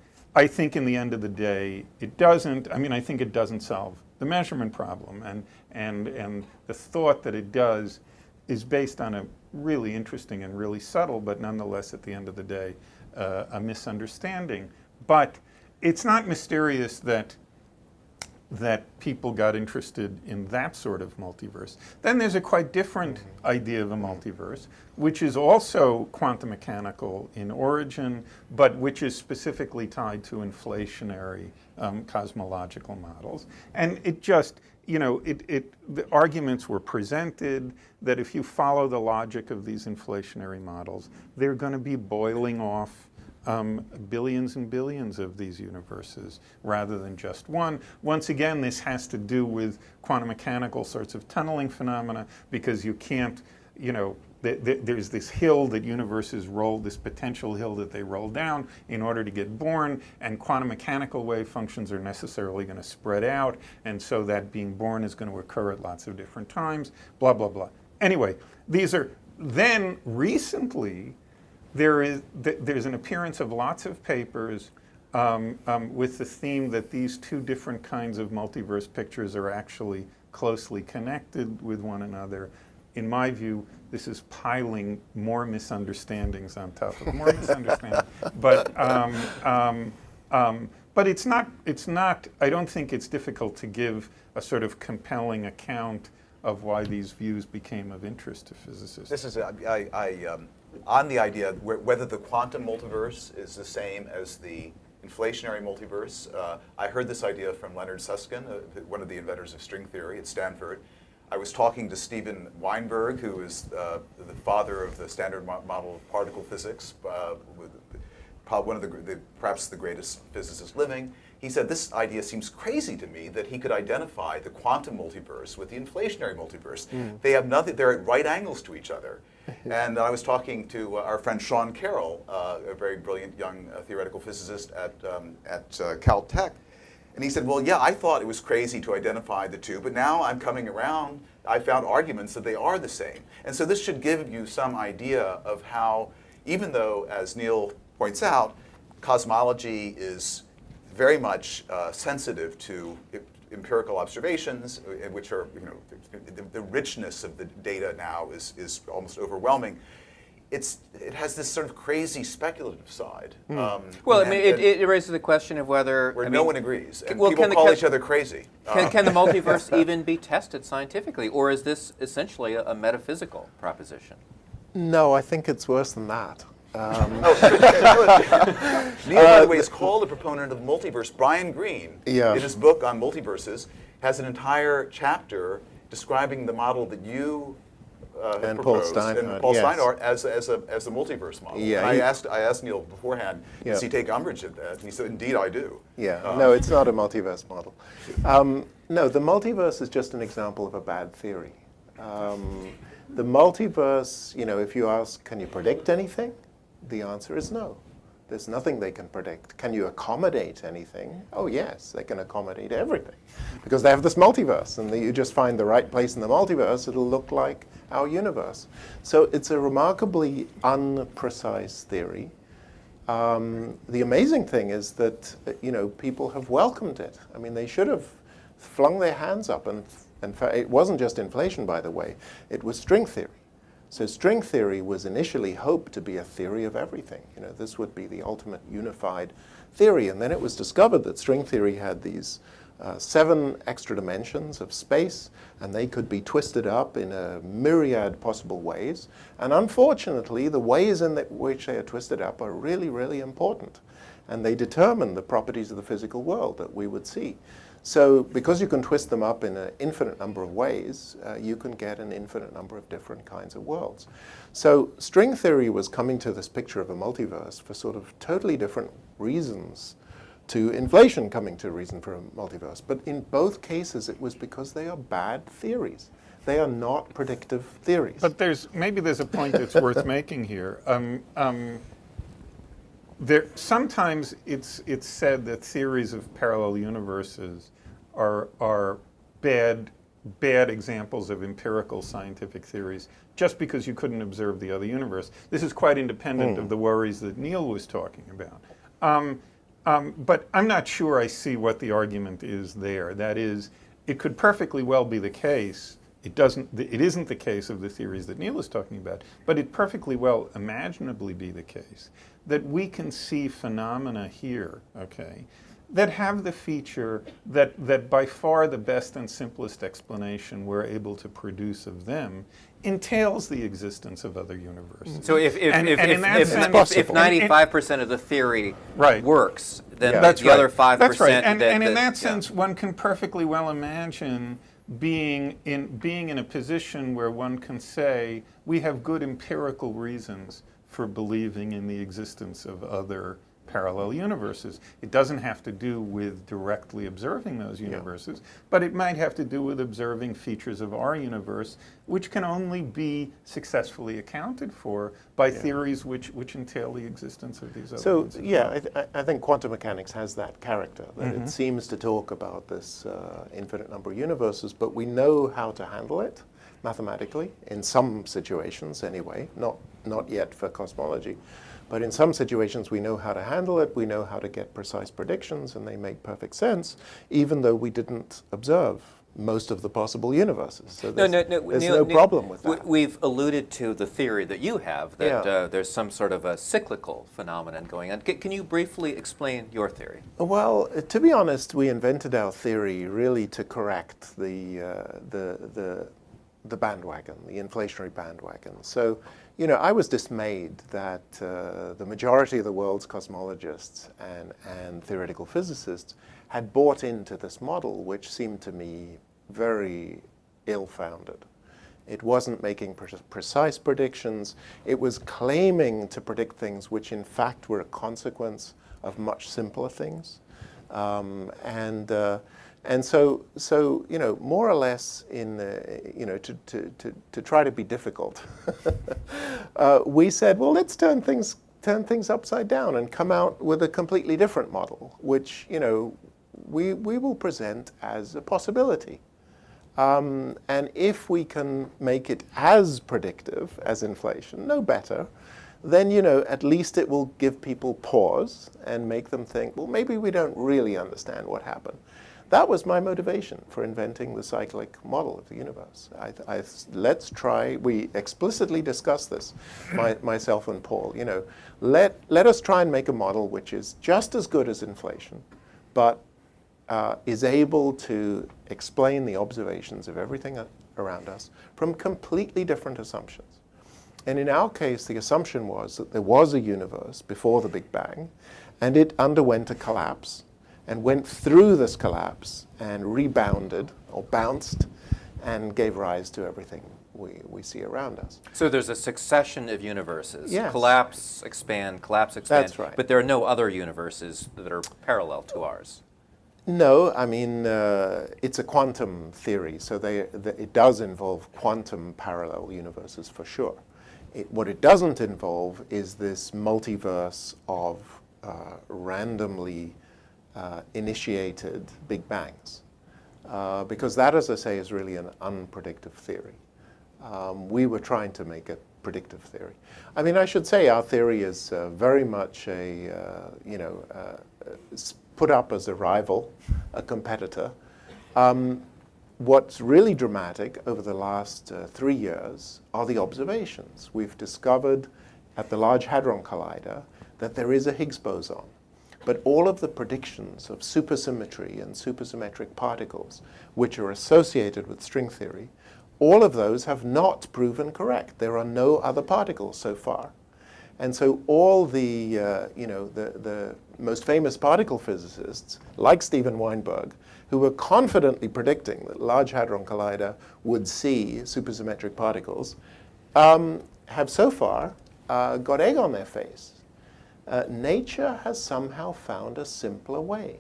in the end of the day, it doesn't. I think it doesn't solve the measurement problem, and the thought that it does is based on a really interesting and really subtle, but nonetheless at the end of the day, a misunderstanding. But it's not mysterious that people got interested in that sort of multiverse. Then there's a quite different idea of a multiverse, which is also quantum mechanical in origin, but which is specifically tied to inflationary cosmological models. And it just, the arguments were presented that if you follow the logic of these inflationary models, they're going to be boiling off billions and billions of these universes rather than just one. Once again, this has to do with quantum mechanical sorts of tunneling phenomena, because you can't, there's this hill that universes roll, this potential hill that they roll down in order to get born, and quantum mechanical wave functions are necessarily going to spread out, and so that being born is going to occur at lots of different times, blah, blah, blah. Anyway, then recently, there's an appearance of lots of papers with the theme that these two different kinds of multiverse pictures are actually closely connected with one another. In my view, this is piling more But it's not, I don't think it's difficult to give a sort of compelling account of why these views became of interest to physicists. This is, on the idea whether the quantum multiverse is the same as the inflationary multiverse. I heard this idea from Leonard Susskind, one of the inventors of string theory at Stanford. I was talking to Steven Weinberg, who is the father of the standard model of particle physics, one of perhaps the greatest physicist living. He said, this idea seems crazy to me that he could identify the quantum multiverse with the inflationary multiverse. They have nothing, they're at right angles to each other. And I was talking to our friend Sean Carroll, a very brilliant young theoretical physicist at Caltech. And he said, well, yeah, I thought it was crazy to identify the two, but now I'm coming around, I found arguments that they are the same. And so this should give you some idea of how, even though, as Neil points out, cosmology is very much sensitive to empirical observations, which are, the richness of the data now is almost overwhelming. It has this sort of crazy speculative side. Well, I mean, it raises the question of whether no one agrees, and well, people call each other crazy. Can the multiverse even be tested scientifically, or is this essentially a metaphysical proposition? No, I think it's worse than that. Neil, by the way, is called a proponent of the multiverse. Brian Greene, in his book on multiverses, has an entire chapter describing the model that you and proposed, Paul Steinhardt, and Paul yes. Steinhardt as a multiverse model. Yeah, and I asked Neil beforehand, Yeah. does he take umbrage at that? And he said, indeed, I do. Yeah, no, it's not a multiverse model. No, the multiverse is just an example of a bad theory. The multiverse, if you ask, can you predict anything? The answer is no. There's nothing they can predict. Can you accommodate anything? Oh yes, they can accommodate everything. Because they have this multiverse, and you just find the right place in the multiverse, it'll look like our universe. So it's a remarkably unprecise theory. The amazing thing is that, people have welcomed it. I mean, they should have flung their hands up, and it wasn't just inflation, by the way, it was string theory. So string theory was initially hoped to be a theory of everything. This would be the ultimate unified theory. And then it was discovered that string theory had these 7 extra dimensions of space, and they could be twisted up in a myriad possible ways. And unfortunately, the ways in which they are twisted up are really, really important. And they determine the properties of the physical world that we would see. So because you can twist them up in an infinite number of ways, you can get an infinite number of different kinds of worlds. So string theory was coming to this picture of a multiverse for sort of totally different reasons to inflation coming to a reason for a multiverse. But in both cases, it was because they are bad theories. They are not predictive theories. But maybe there's a point that's worth making here. Sometimes it's said that theories of parallel universes are bad examples of empirical scientific theories just because you couldn't observe the other universe. This is quite independent of the worries that Neil was talking about. But I'm not sure I see what the argument is there. That is, it could perfectly well be the case. It isn't the case of the theories that Neil is talking about, but it perfectly well imaginably be the case that we can see phenomena here, that have the feature that by far the best and simplest explanation we're able to produce of them entails the existence of other universes. So if 95% of the theory works, then the other 5%. That's right. And in that sense, one can perfectly well imagine being in a position where one can say we have good empirical reasons for believing in the existence of other parallel universes. It doesn't have to do with directly observing those universes, but it might have to do with observing features of our universe which can only be successfully accounted for by theories which entail the existence of these other ones. So, I think quantum mechanics has that character, that it seems to talk about this infinite number of universes, but we know how to handle it mathematically, in some situations anyway, not yet for cosmology. But in some situations, we know how to handle it, we know how to get precise predictions, and they make perfect sense, even though we didn't observe most of the possible universes. So No, there's, no, there's Neil, no problem with that. We've alluded to the theory that you have, that Yeah. there's some sort of a cyclical phenomenon going on. Can you briefly explain your theory? Well, to be honest, we invented our theory really to correct the bandwagon, the inflationary bandwagon. So, you know, I was dismayed that the majority of the world's cosmologists and theoretical physicists had bought into this model, which seemed to me very ill-founded. It wasn't making precise predictions. It was claiming to predict things which in fact were a consequence of much simpler things. And so you know, more or less in you know, to try to be difficult, we said, well, let's turn things upside down and come out with a completely different model, which, you know, we will present as a possibility. And if we can make it as predictive as inflation, no better, then, you know, at least it will give people pause and make them think, well, maybe we don't really understand what happened. That was my motivation for inventing the cyclic model of the universe. Let's try, we explicitly discussed this, myself and Paul, you know, let us try and make a model which is just as good as inflation, but is able to explain the observations of everything around us from completely different assumptions. And in our case, the assumption was that there was a universe before the Big Bang, and it underwent a collapse, and went through this collapse and rebounded, or bounced, and gave rise to everything we see around us. So there's a succession of universes. Yes. Collapse, expand, collapse, expand. That's right. But there are no other universes that are parallel to ours. No, I mean, it's a quantum theory, so it does involve quantum parallel universes for sure. What it doesn't involve is this multiverse of randomly initiated Big Bangs, because that, as I say, is really an unpredictive theory. We were trying to make a predictive theory. I mean, I should say our theory is very much a, you know, put up as a rival, a competitor. What's really dramatic over the last 3 years are the observations. We've discovered at the Large Hadron Collider that there is a Higgs boson. But all of the predictions of supersymmetry and supersymmetric particles, which are associated with string theory, all of those have not proven correct. There are no other particles so far. And so all the, you know, the most famous particle physicists, like Steven Weinberg, who were confidently predicting that Large Hadron Collider would see supersymmetric particles, have so far got egg on their face. Nature has somehow found a simpler way.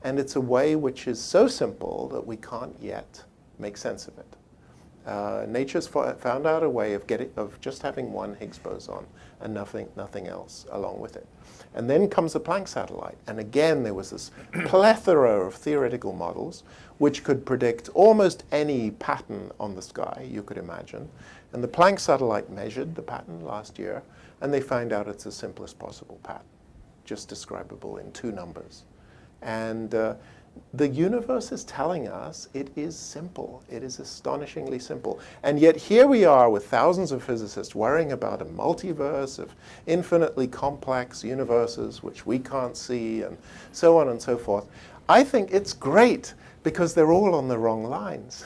And it's a way which is so simple that we can't yet make sense of it. Nature's found out a way of just having one Higgs boson and nothing else along with it. And then comes the Planck satellite. And again, there was this plethora of theoretical models which could predict almost any pattern on the sky you could imagine. And the Planck satellite measured the pattern last year, and they find out it's the simplest possible pattern, just describable in 2 numbers. And the universe is telling us it is simple. It is astonishingly simple. And yet here we are with thousands of physicists worrying about a multiverse of infinitely complex universes which we can't see, and so on and so forth. I think it's great because they're all on the wrong lines.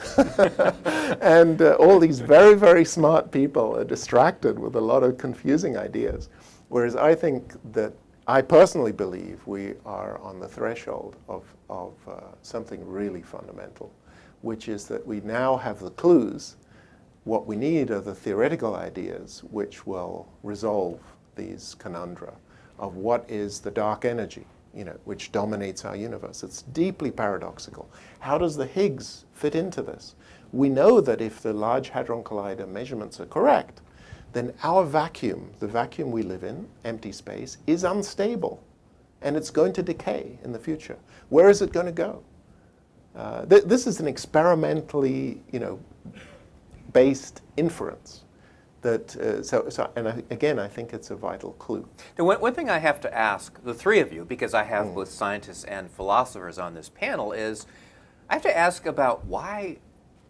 And all these very, very smart people are distracted with a lot of confusing ideas. Whereas I think that I personally believe we are on the threshold of something really fundamental, which is that we now have the clues. What we need are the theoretical ideas which will resolve these conundra of what is the dark energy, you know, which dominates our universe. It's deeply paradoxical. How does the Higgs fit into this? We know that if the Large Hadron Collider measurements are correct, then our vacuum, the vacuum we live in, empty space, is unstable. And it's going to decay in the future. Where is it going to go? This is an experimentally, you know, based inference. That, again, I think it's a vital clue. Now, one thing I have to ask the 3 of you, because I have both scientists and philosophers on this panel, is I have to ask about why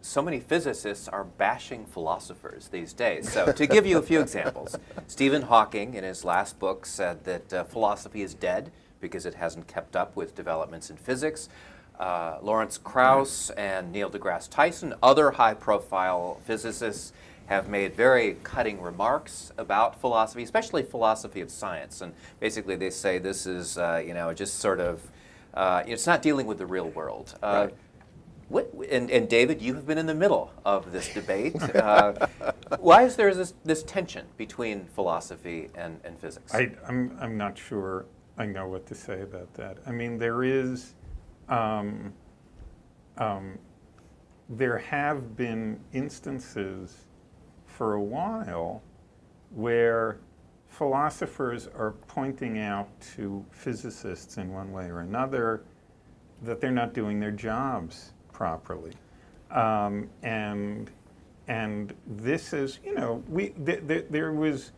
so many physicists are bashing philosophers these days. So to give you a few examples, Stephen Hawking in his last book said that philosophy is dead because it hasn't kept up with developments in physics. Lawrence Krauss and Neil deGrasse Tyson, other high-profile physicists, have made very cutting remarks about philosophy, especially philosophy of science. And basically they say this is, just sort of, it's not dealing with the real world. Right. And David, you have been in the middle of this debate. Why is there this tension between philosophy and physics? I'm not sure I know what to say about that. I mean, there have been instances for a while where philosophers are pointing out to physicists in one way or another that they're not doing their jobs properly. And this is, there was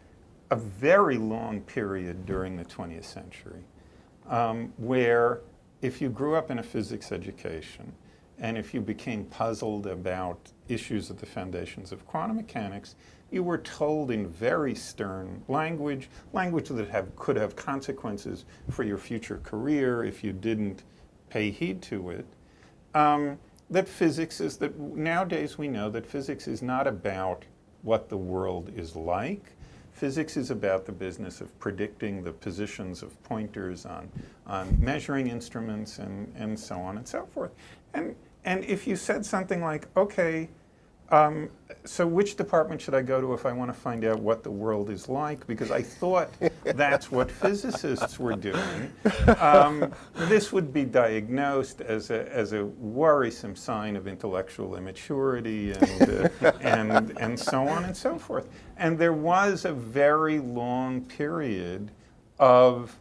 a very long period during the 20th century where if you grew up in a physics education and if you became puzzled about issues at the foundations of quantum mechanics, you were told in very stern language that could have consequences for your future career if you didn't pay heed to it, that nowadays we know that physics is not about what the world is like. Physics is about the business of predicting the positions of pointers on measuring instruments and so on and so forth. And if you said something like, okay, so which department should I go to if I want to find out what the world is like? Because I thought that's what physicists were doing. This would be diagnosed as a worrisome sign of intellectual immaturity and so on and so forth. And there was a very long period of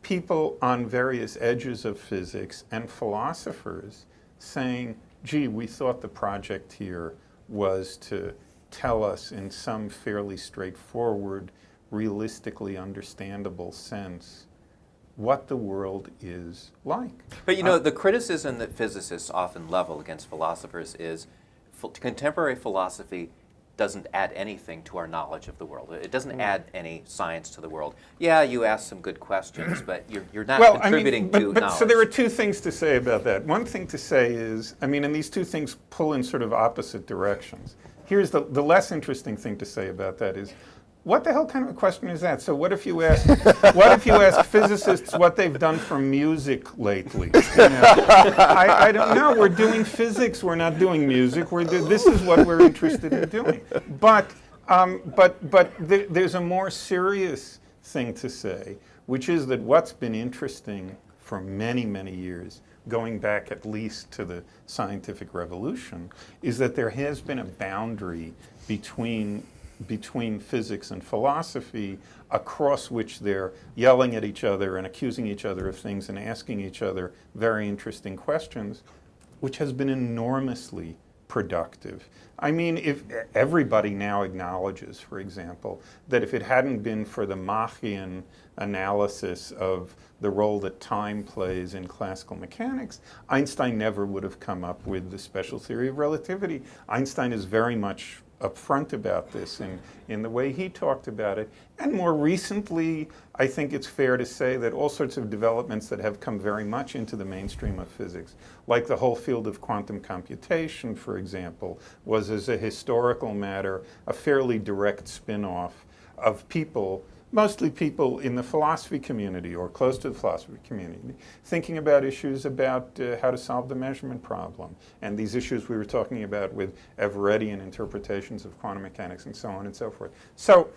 people on various edges of physics and philosophers saying, gee, we thought the project here was to tell us in some fairly straightforward, realistically understandable sense what the world is like. But the criticism that physicists often level against philosophers is contemporary philosophy doesn't add anything to our knowledge of the world. It doesn't add any science to the world. Yeah, you ask some good questions, but you're not contributing to knowledge. So there are two things to say about that. One thing to say is, and these two things pull in sort of opposite directions. Here's the less interesting thing to say about that is, what the hell kind of a question is that? So what if you ask physicists what they've done for music lately? I don't know. We're doing physics. We're not doing music. This is what we're interested in doing. But there's a more serious thing to say, which is that what's been interesting for many, many years, going back at least to the scientific revolution, is that there has been a boundary between physics and philosophy across which they're yelling at each other and accusing each other of things and asking each other very interesting questions, which has been enormously productive. If everybody now acknowledges, for example, that if it hadn't been for the Machian analysis of the role that time plays in classical mechanics, Einstein never would have come up with the special theory of relativity. Einstein is very much upfront about this in the way he talked about it. And more recently, I think it's fair to say that all sorts of developments that have come very much into the mainstream of physics, like the whole field of quantum computation, for example, was as a historical matter a fairly direct spin-off of people, mostly people in the philosophy community or close to the philosophy community, thinking about issues about how to solve the measurement problem, and these issues we were talking about with Everettian interpretations of quantum mechanics and so on and so forth. So,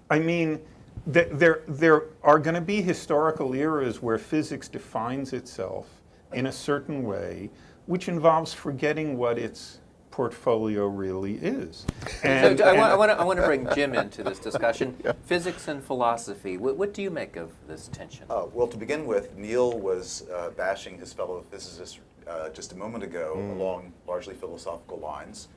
there are going to be historical eras where physics defines itself in a certain way, which involves forgetting what its portfolio really is. And I want to bring Jim into this discussion. Yeah. Physics and philosophy. What do you make of this tension? Well, to begin with, Neil was bashing his fellow physicists just a moment ago along largely philosophical lines.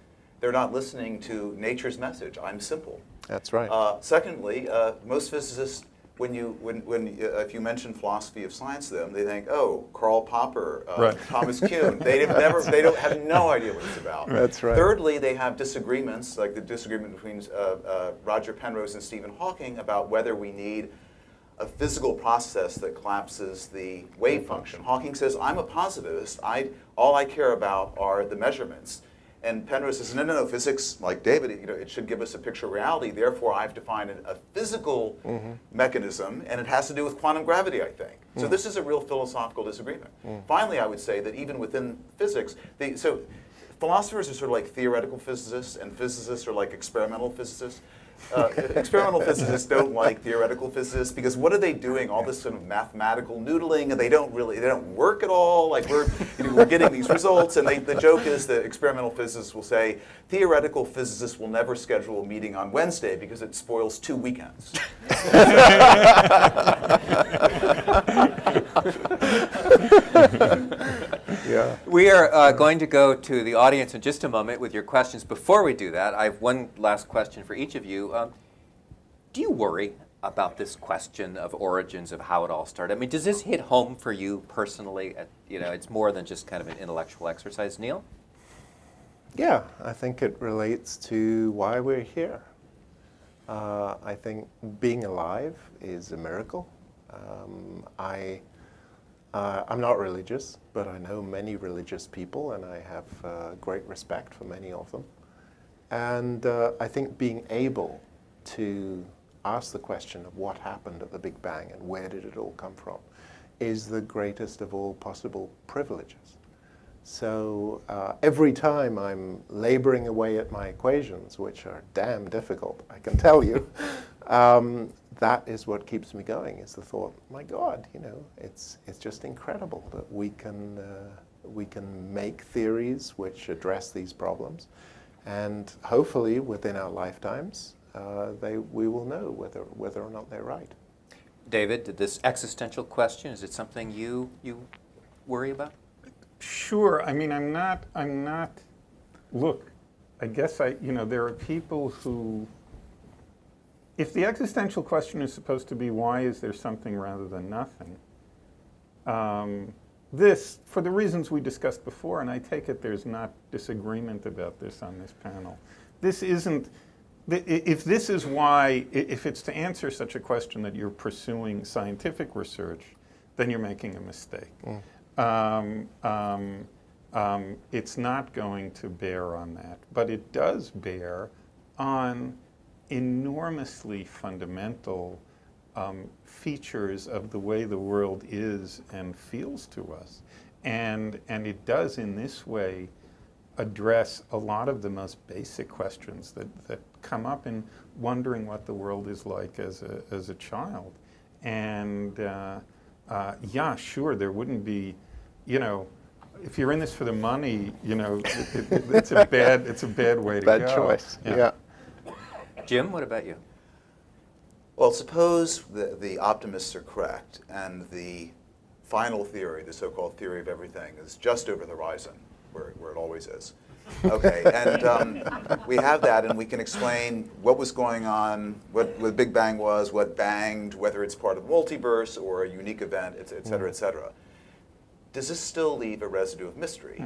They're not listening to nature's message. I'm simple. That's right. Secondly, most physicists if you mention philosophy of science to them, they think, oh, Karl Popper, Right. Thomas Kuhn. They have no idea what it's about. That's right. Thirdly, they have disagreements, like the disagreement between Roger Penrose and Stephen Hawking about whether we need a physical process that collapses the wave function. Hawking says, I'm a positivist. All I care about are the measurements. And Penrose says, no, physics, like David, it should give us a picture of reality. Therefore, I've defined a physical mechanism, and it has to do with quantum gravity, I think. So this is a real philosophical disagreement. Finally, I would say that even within physics, so philosophers are sort of like theoretical physicists, and physicists are like experimental physicists. Experimental physicists don't like theoretical physicists because what are they doing? All this sort of mathematical noodling, and they don't work at all. Like we're getting these results, and the joke is that experimental physicists will say theoretical physicists will never schedule a meeting on Wednesday because it spoils 2 weekends. Yeah. We are going to go to the audience in just a moment with your questions. Before we do that, I have one last question for each of you. Do you worry about this question of origins, of how it all started? I mean, does this hit home for you personally? It's more than just kind of an intellectual exercise. Neil? Yeah, I think it relates to why we're here. I think being alive is a miracle. I'm not religious, but I know many religious people, and I have great respect for many of them. And I think being able to ask the question of what happened at the Big Bang and where did it all come from is the greatest of all possible privileges. So every time I'm laboring away at my equations, which are damn difficult, I can tell you, that is what keeps me going, is the thought, my God, it's just incredible that we can make theories which address these problems. And hopefully within our lifetimes, we will know whether or not they're right. David, this existential question, is it something you worry about? Sure. I mean, I'm not, look, I guess there are people who, if the existential question is supposed to be why is there something rather than nothing, this, for the reasons we discussed before, and I take it there's not disagreement about this on this panel, this isn't, if this is why, if it's to answer such a question that you're pursuing scientific research, then you're making a mistake. It's not going to bear on that, but it does bear on enormously fundamental features of the way the world is and feels to us. And it does in this way address a lot of the most basic questions that come up in wondering what the world is like as a child. And yeah, sure, there wouldn't be, if you're in this for the money, it's a bad way to go. Bad choice, yeah. Jim, what about you? Well, suppose the optimists are correct and the final theory, the so-called theory of everything, is just over the horizon, where it always is. Okay, and we have that, and we can explain what was going on, what the Big Bang was, what banged, whether it's part of the multiverse or a unique event, et cetera, et cetera. Does this still leave a residue of mystery?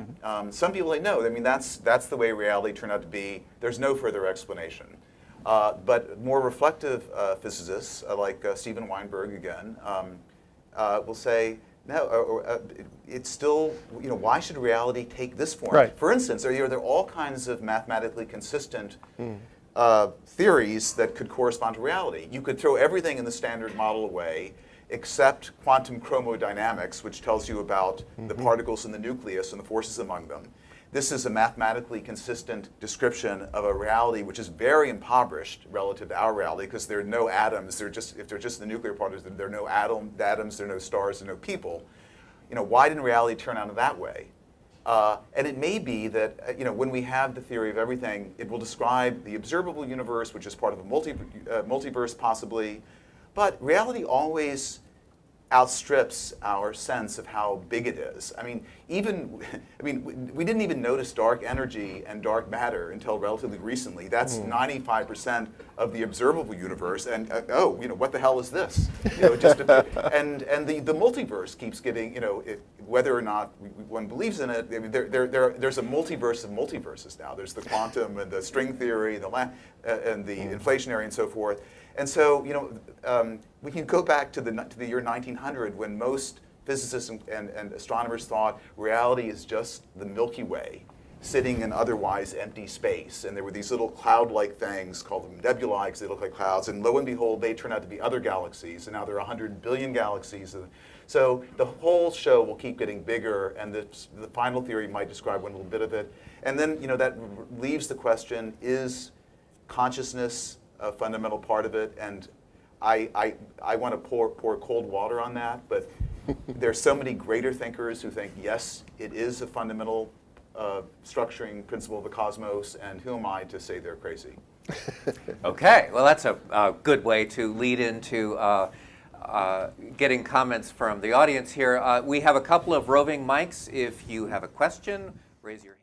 Some people say no. I mean, that's the way reality turned out to be. There's no further explanation. But more reflective physicists, like Steven Weinberg again, will say, no, it's still, why should reality take this form? Right. For instance, there are all kinds of mathematically consistent theories that could correspond to reality. You could throw everything in the standard model away, except quantum chromodynamics, which tells you about the particles in the nucleus and the forces among them. This is a mathematically consistent description of a reality which is very impoverished relative to our reality because there are no atoms. If they're just the nuclear particles, there are no atoms, there are no stars, there are no people. Why didn't reality turn out that way? And it may be that when we have the theory of everything, it will describe the observable universe, which is part of a multiverse possibly. But reality always outstrips our sense of how big it is. I mean, we didn't even notice dark energy and dark matter until relatively recently. That's 95% of the observable universe, and what the hell is this? It just and the multiverse keeps getting, whether or not one believes in it. I mean, there's a multiverse of multiverses now. There's the quantum and the string theory, and the inflationary and so forth. And so, we can go back to the year 1900 when most physicists and astronomers thought reality is just the Milky Way sitting in otherwise empty space. And there were these little cloud-like things, called them nebulae, because they look like clouds. And lo and behold, they turn out to be other galaxies. And now there are 100 billion galaxies. So the whole show will keep getting bigger, and the final theory might describe one little bit of it. And then, that leaves the question, is consciousness a fundamental part of it? And I want to pour cold water on that, but there's so many greater thinkers who think, yes, it is a fundamental structuring principle of the cosmos, and who am I to say they're crazy? Okay, well, that's a good way to lead into getting comments from the audience here. We have a couple of roving mics. If you have a question, raise your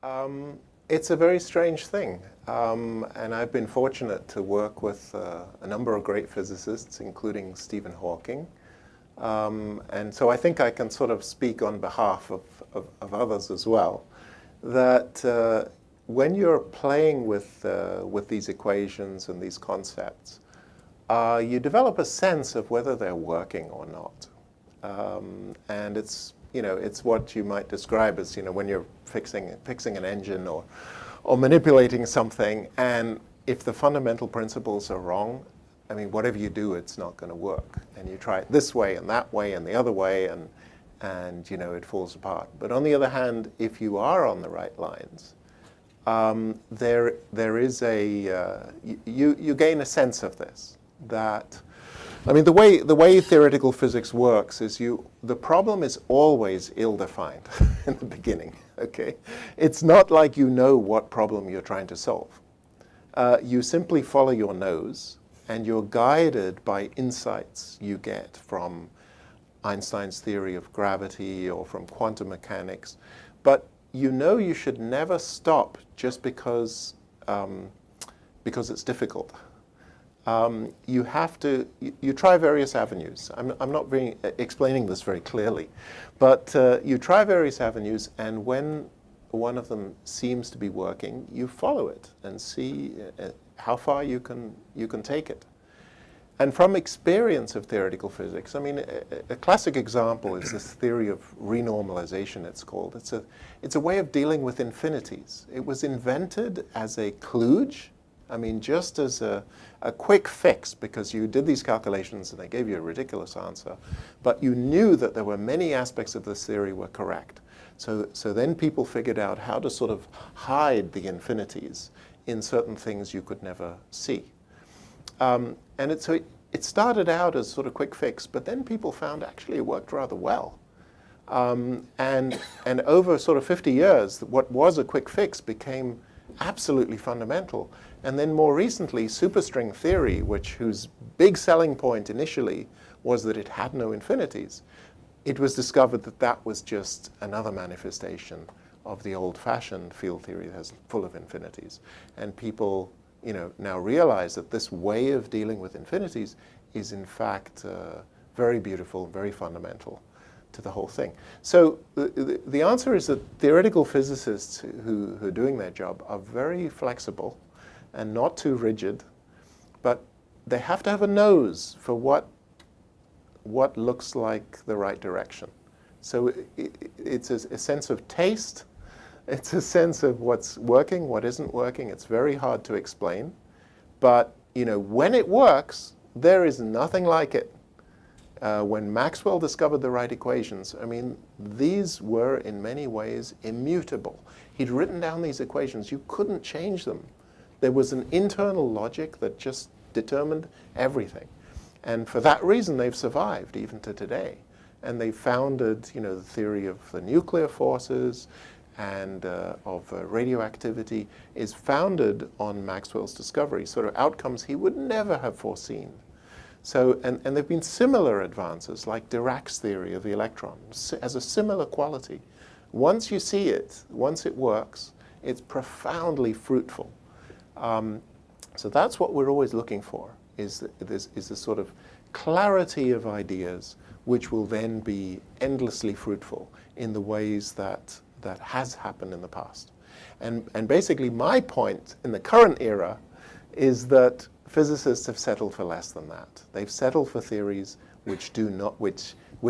hand. It's a very strange thing, and I've been fortunate to work with a number of great physicists, including Stephen Hawking, and so I think I can sort of speak on behalf of others as well, that when you're playing with these equations and these concepts, you develop a sense of whether they're working or not, and it's what you might describe as, when you're fixing an engine or manipulating something, and if the fundamental principles are wrong, I mean, whatever you do, it's not going to work. And you try it this way and that way and the other way, and it falls apart. But on the other hand, if you are on the right lines, there is you gain a sense of this, that, I mean, the way theoretical physics works is the problem is always ill-defined in the beginning, okay? It's not like you know what problem you're trying to solve. You simply follow your nose, and you're guided by insights you get from Einstein's theory of gravity or from quantum mechanics. But you should never stop just because it's difficult. You have to, you try various avenues. I'm not explaining this very clearly, but you try various avenues, and when one of them seems to be working, you follow it and see how far you can take it. And from experience of theoretical physics, I mean, a classic example is this theory of renormalization, it's called. It's a way of dealing with infinities. It was invented as a kludge, I mean, just as a quick fix, because you did these calculations and they gave you a ridiculous answer, but you knew that there were many aspects of this theory were correct. So then people figured out how to sort of hide the infinities in certain things you could never see. And so it started out as sort of quick fix, but then people found actually it worked rather well. And over sort of 50 years, what was a quick fix became absolutely fundamental. And then more recently, superstring theory, whose big selling point initially was that it had no infinities, it was discovered that that was just another manifestation of the old-fashioned field theory that's full of infinities. And people now realize that this way of dealing with infinities is in fact very beautiful, very fundamental to the whole thing. So the answer is that theoretical physicists who are doing their job are very flexible and not too rigid, but they have to have a nose for what looks like the right direction. So it's a sense of taste. It's a sense of what's working, what isn't working. It's very hard to explain. But when it works, there is nothing like it. When Maxwell discovered the right equations, I mean, these were in many ways immutable. He'd written down these equations. You couldn't change them. There was an internal logic that just determined everything. And for that reason, they've survived even to today. And they founded, the theory of the nuclear forces, and of radioactivity is founded on Maxwell's discovery, sort of outcomes he would never have foreseen. So, and there have been similar advances, like Dirac's theory of the electron, has a similar quality. Once you see it, once it works, it's profoundly fruitful. So that's what we're always looking for, is this sort of clarity of ideas, which will then be endlessly fruitful in the ways that has happened in the past. And basically my point in the current era is that physicists have settled for less than that. They've settled for theories which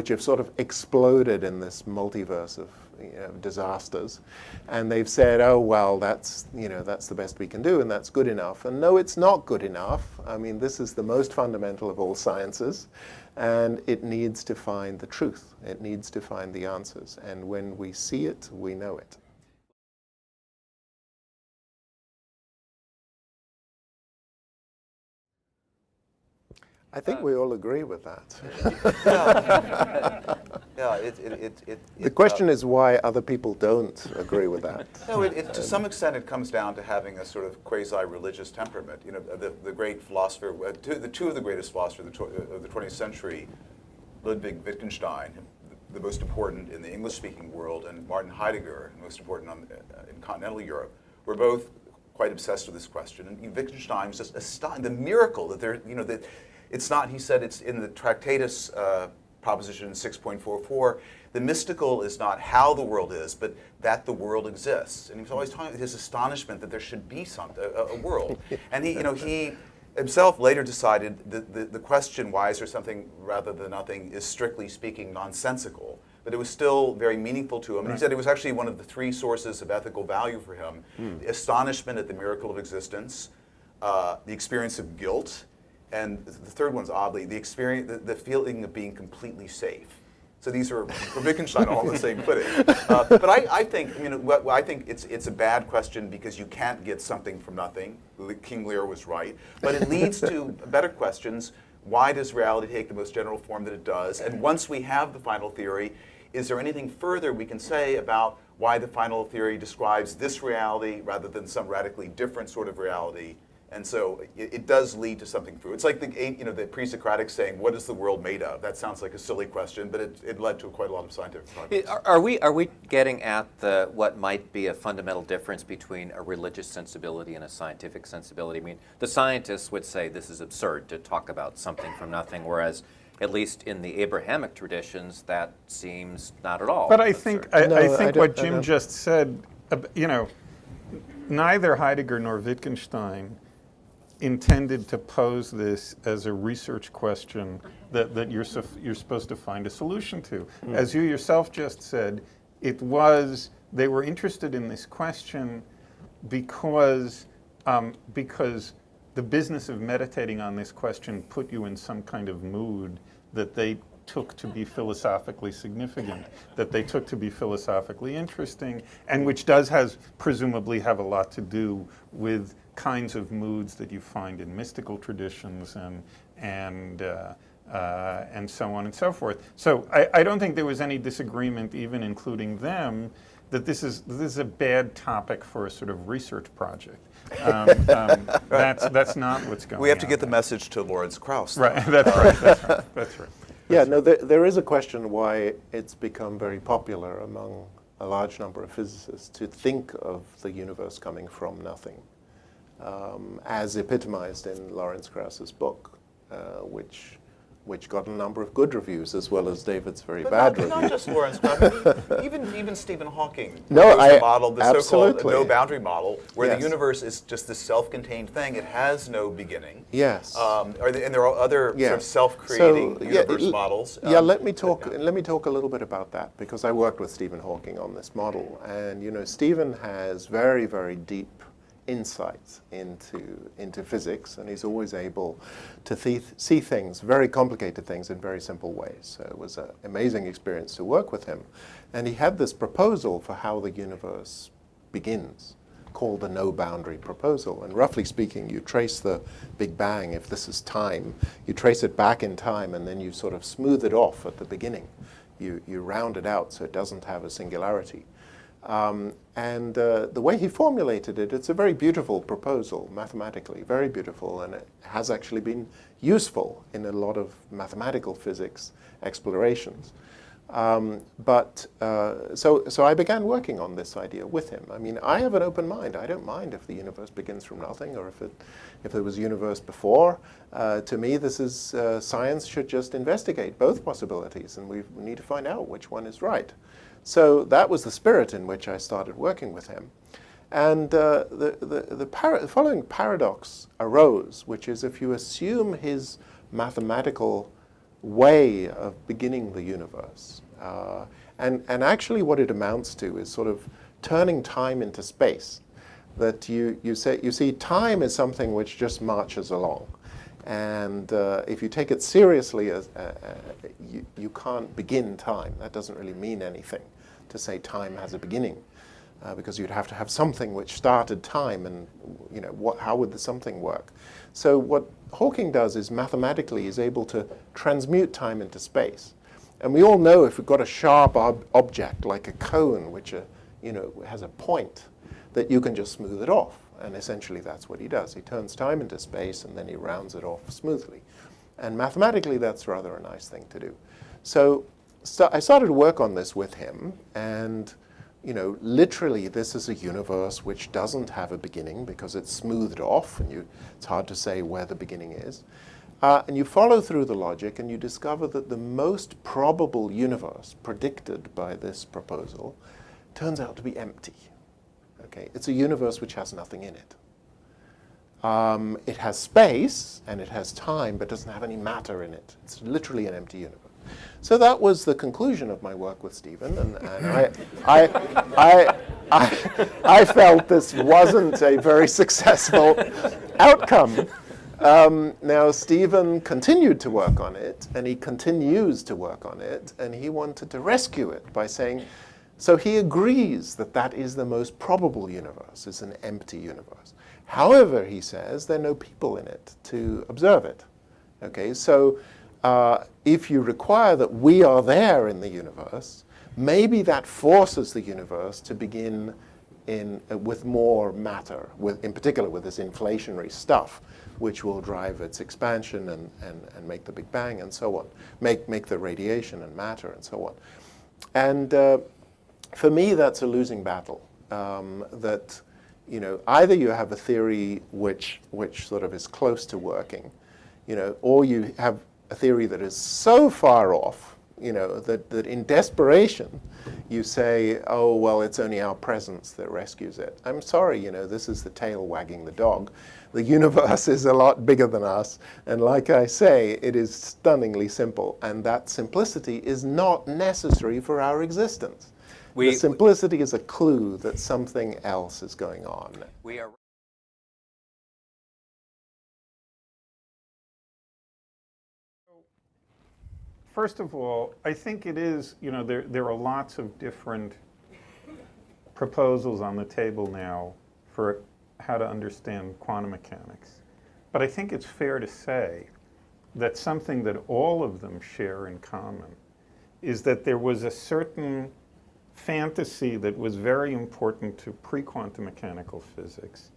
have sort of exploded in this multiverse of disasters, and they've said, oh well, that's the best we can do, and that's good enough. And no, it's not good enough. I mean, this is the most fundamental of all sciences, and it needs to find the truth. It needs to find the answers, and when we see it, we know it. I think we all agree with that. The question is why other people don't agree with that. No, to some extent it comes down to having a sort of quasi-religious temperament. You know, the great philosopher, two of the greatest philosophers of the 20th century, Ludwig Wittgenstein, the most important in the English-speaking world, and Martin Heidegger, the most important in continental Europe, were both quite obsessed with this question. And Wittgenstein was just astonished, the miracle that that it's not, he said, it's in the Tractatus proposition 6.44, the mystical is not how the world is, but that the world exists. And he was always talking about his astonishment that there should be a world. And he himself later decided the question, why is there something rather than nothing, is strictly speaking nonsensical. But it was still very meaningful to him. And he said it was actually one of the three sources of ethical value for him. The astonishment at the miracle of existence, the experience of guilt, and the third one's oddly, the feeling of being completely safe. So these are, for Wittgenstein, all on the same footing. But I think it's a bad question because you can't get something from nothing. King Lear was right. But it leads to better questions. Why does reality take the most general form that it does? And once we have the final theory, is there anything further we can say about why the final theory describes this reality rather than some radically different sort of reality? And so it does lead to something true. It's like the pre-Socratic saying, "What is the world made of?" That sounds like a silly question, but it led to quite a lot of scientific progress. Are we getting at what might be a fundamental difference between a religious sensibility and a scientific sensibility? I mean, the scientists would say this is absurd to talk about something from nothing, whereas at least in the Abrahamic traditions, that seems not at all. But I absurd. think what Jim just said, neither Heidegger nor Wittgenstein intended to pose this as a research question that you're supposed to find a solution to. As you yourself just said, they were interested in this question because the business of meditating on this question put you in some kind of mood that they took to be philosophically significant, that they took to be philosophically interesting, and which does presumably have a lot to do with kinds of moods that you find in mystical traditions and so on and so forth. So I don't think there was any disagreement, even including them, that this is a bad topic for a sort of research project. That's not what's going on. We have to get the message to Lawrence Krauss. Right. That's right. Yeah, no, there is a question why it's become very popular among a large number of physicists to think of the universe coming from nothing, as epitomized in Lawrence Krauss's book, which got a number of good reviews as well as David's very bad review. Not just Lawrence Krauss, even Stephen Hawking. No, the model, the so-called absolutely. no boundary model, where Yes. the universe is just this self-contained thing. It has no beginning. Yes. And there are other Yeah. sort of self-creating So, universe models. Let me talk a little bit about that, because I worked with Stephen Hawking on this model, and Stephen has very, very deep insights into physics, and he's always able to see things, very complicated things, in very simple ways. So it was an amazing experience to work with him. And he had this proposal for how the universe begins, called the no boundary proposal. And roughly speaking, you trace the Big Bang, if this is time, you trace it back in time, and then you sort of smooth it off at the beginning. You round it out so it doesn't have a singularity. And the way he formulated it, it's a very beautiful proposal, mathematically, very beautiful, and it has actually been useful in a lot of mathematical physics explorations. So I began working on this idea with him. I mean, I have an open mind. I don't mind if the universe begins from nothing or if there was a universe before. To me, this is science should just investigate both possibilities, and we need to find out which one is right. So that was the spirit in which I started working with him. And the following paradox arose, which is if you assume his mathematical way of beginning the universe, and actually what it amounts to is sort of turning time into space. That you see time is something which just marches along. And if you take it seriously, you can't begin time. That doesn't really mean anything to say time has a beginning, because you'd have to have something which started time, and how would the something work? So what Hawking does is mathematically is able to transmute time into space. And we all know if we've got a sharp object like a cone, which has a point, that you can just smooth it off. And essentially that's what he does. He turns time into space and then he rounds it off smoothly. And mathematically that's rather a nice thing to do. So I started to work on this with him, and literally this is a universe which doesn't have a beginning because it's smoothed off, and it's hard to say where the beginning is. And you follow through the logic and you discover that the most probable universe predicted by this proposal turns out to be empty. Okay? It's a universe which has nothing in it. It has space and it has time, but doesn't have any matter in it. It's literally an empty universe. So that was the conclusion of my work with Stephen, and I felt this wasn't a very successful outcome. Now Stephen continued to work on it, and he continues to work on it, and he wanted to rescue it by saying, so he agrees that that is the most probable universe, it's an empty universe. However, he says, there are no people in it to observe it. Okay, so if you require that we are there in the universe, maybe that forces the universe to begin with more matter, in particular with this inflationary stuff, which will drive its expansion and make the Big Bang and so on, make the radiation and matter and so on. And for me, that's a losing battle. That either you have a theory which sort of is close to working, or you have a theory that is so far off, that in desperation you say, oh, well, it's only our presence that rescues it. I'm sorry, this is the tail wagging the dog. The universe is a lot bigger than us, and like I say, it is stunningly simple, and that simplicity is not necessary for our existence. The simplicity is a clue that something else is going on. We are. First of all, I think it is, there are lots of different proposals on the table now for how to understand quantum mechanics. But I think it's fair to say that something that all of them share in common is that there was a certain fantasy that was very important to pre-quantum mechanical physics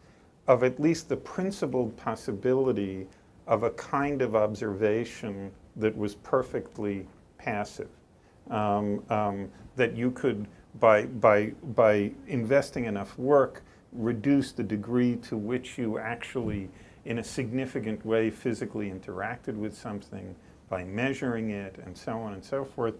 of at least the principled possibility of a kind of observation that was perfectly passive, that you could, by investing enough work, reduce the degree to which you actually, in a significant way, physically interacted with something, by measuring it, and so on and so forth.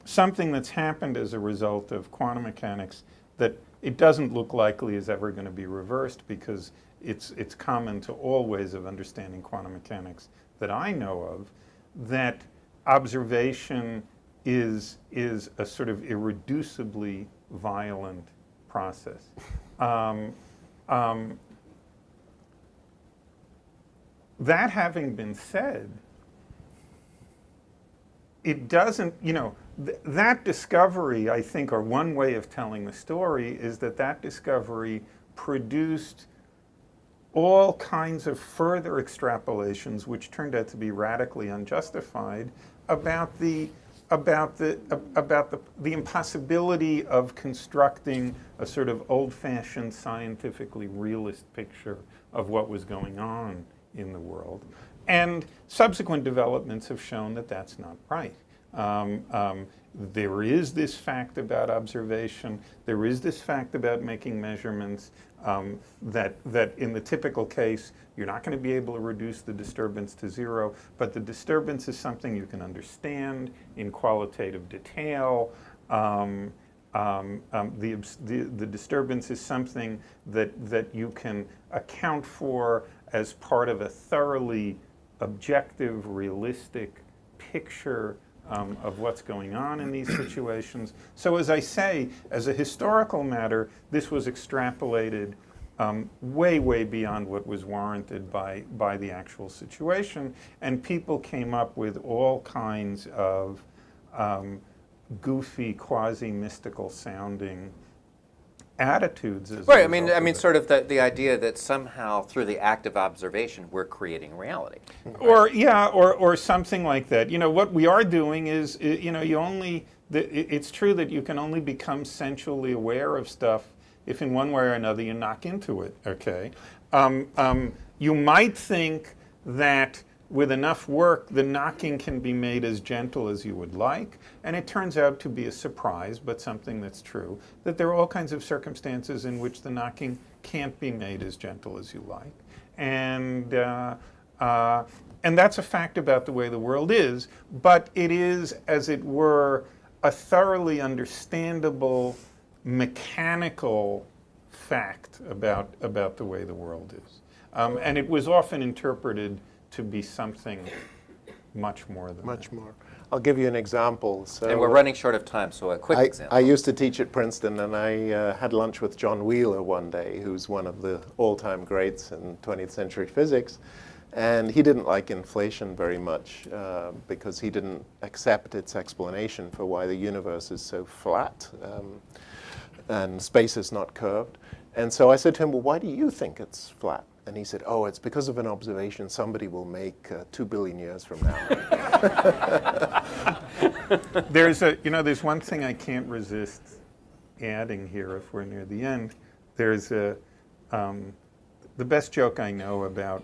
Something that's happened as a result of quantum mechanics that it doesn't look likely is ever going to be reversed, because it's common to all ways of understanding quantum mechanics that I know of, that observation is a sort of irreducibly violent process. That having been said, it doesn't, that discovery, I think, or one way of telling the story is that discovery produced all kinds of further extrapolations, which turned out to be radically unjustified, about the about the impossibility of constructing a sort of old-fashioned scientifically realist picture of what was going on in the world. And subsequent developments have shown that that's not right. There is this fact about observation. There is this fact about making measurements that in the typical case, you're not going to be able to reduce the disturbance to zero, but the disturbance is something you can understand in qualitative detail. The disturbance is something that you can account for as part of a thoroughly objective, realistic picture of what's going on in these situations. So as I say, as a historical matter, this was extrapolated way, way beyond what was warranted by the actual situation, and people came up with all kinds of goofy, quasi-mystical sounding attitudes. As Right. a I mean, result of it. sort of the idea that somehow through the act of observation we're creating reality. Or something like that. You know, what we are doing is, you know, it's true that you can only become sensually aware of stuff if in one way or another you knock into it, okay? You might think that with enough work, the knocking can be made as gentle as you would like, and it turns out to be a surprise, but something that's true, that there are all kinds of circumstances in which the knocking can't be made as gentle as you like. And that's a fact about the way the world is, but it is, as it were, a thoroughly understandable, mechanical fact about the way the world is. And it was often interpreted to be something much more than Much that. more. I'll give you an example. So And we're running short of time, so a quick example. I used to teach at Princeton, and I had lunch with John Wheeler one day, who's one of the all-time greats in 20th century physics. And he didn't like inflation very much because he didn't accept its explanation for why the universe is so flat and space is not curved. And so I said to him, well, why do you think it's flat? And he said, oh, it's because of an observation somebody will make 2 billion years from now. There's one thing I can't resist adding here if we're near the end. There's the best joke I know about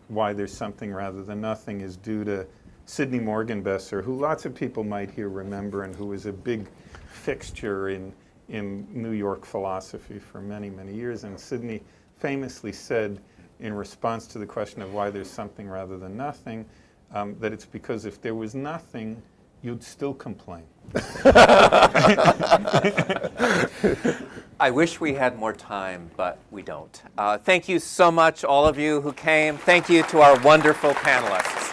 why there's something rather than nothing is due to Sidney Morgenbesser, who lots of people might here remember and who was a big fixture in New York philosophy for many, many years. And Sidney famously said in response to the question of why there's something rather than nothing, that it's because if there was nothing, you'd still complain. I wish we had more time, but we don't. Thank you so much, all of you who came. Thank you to our wonderful panelists.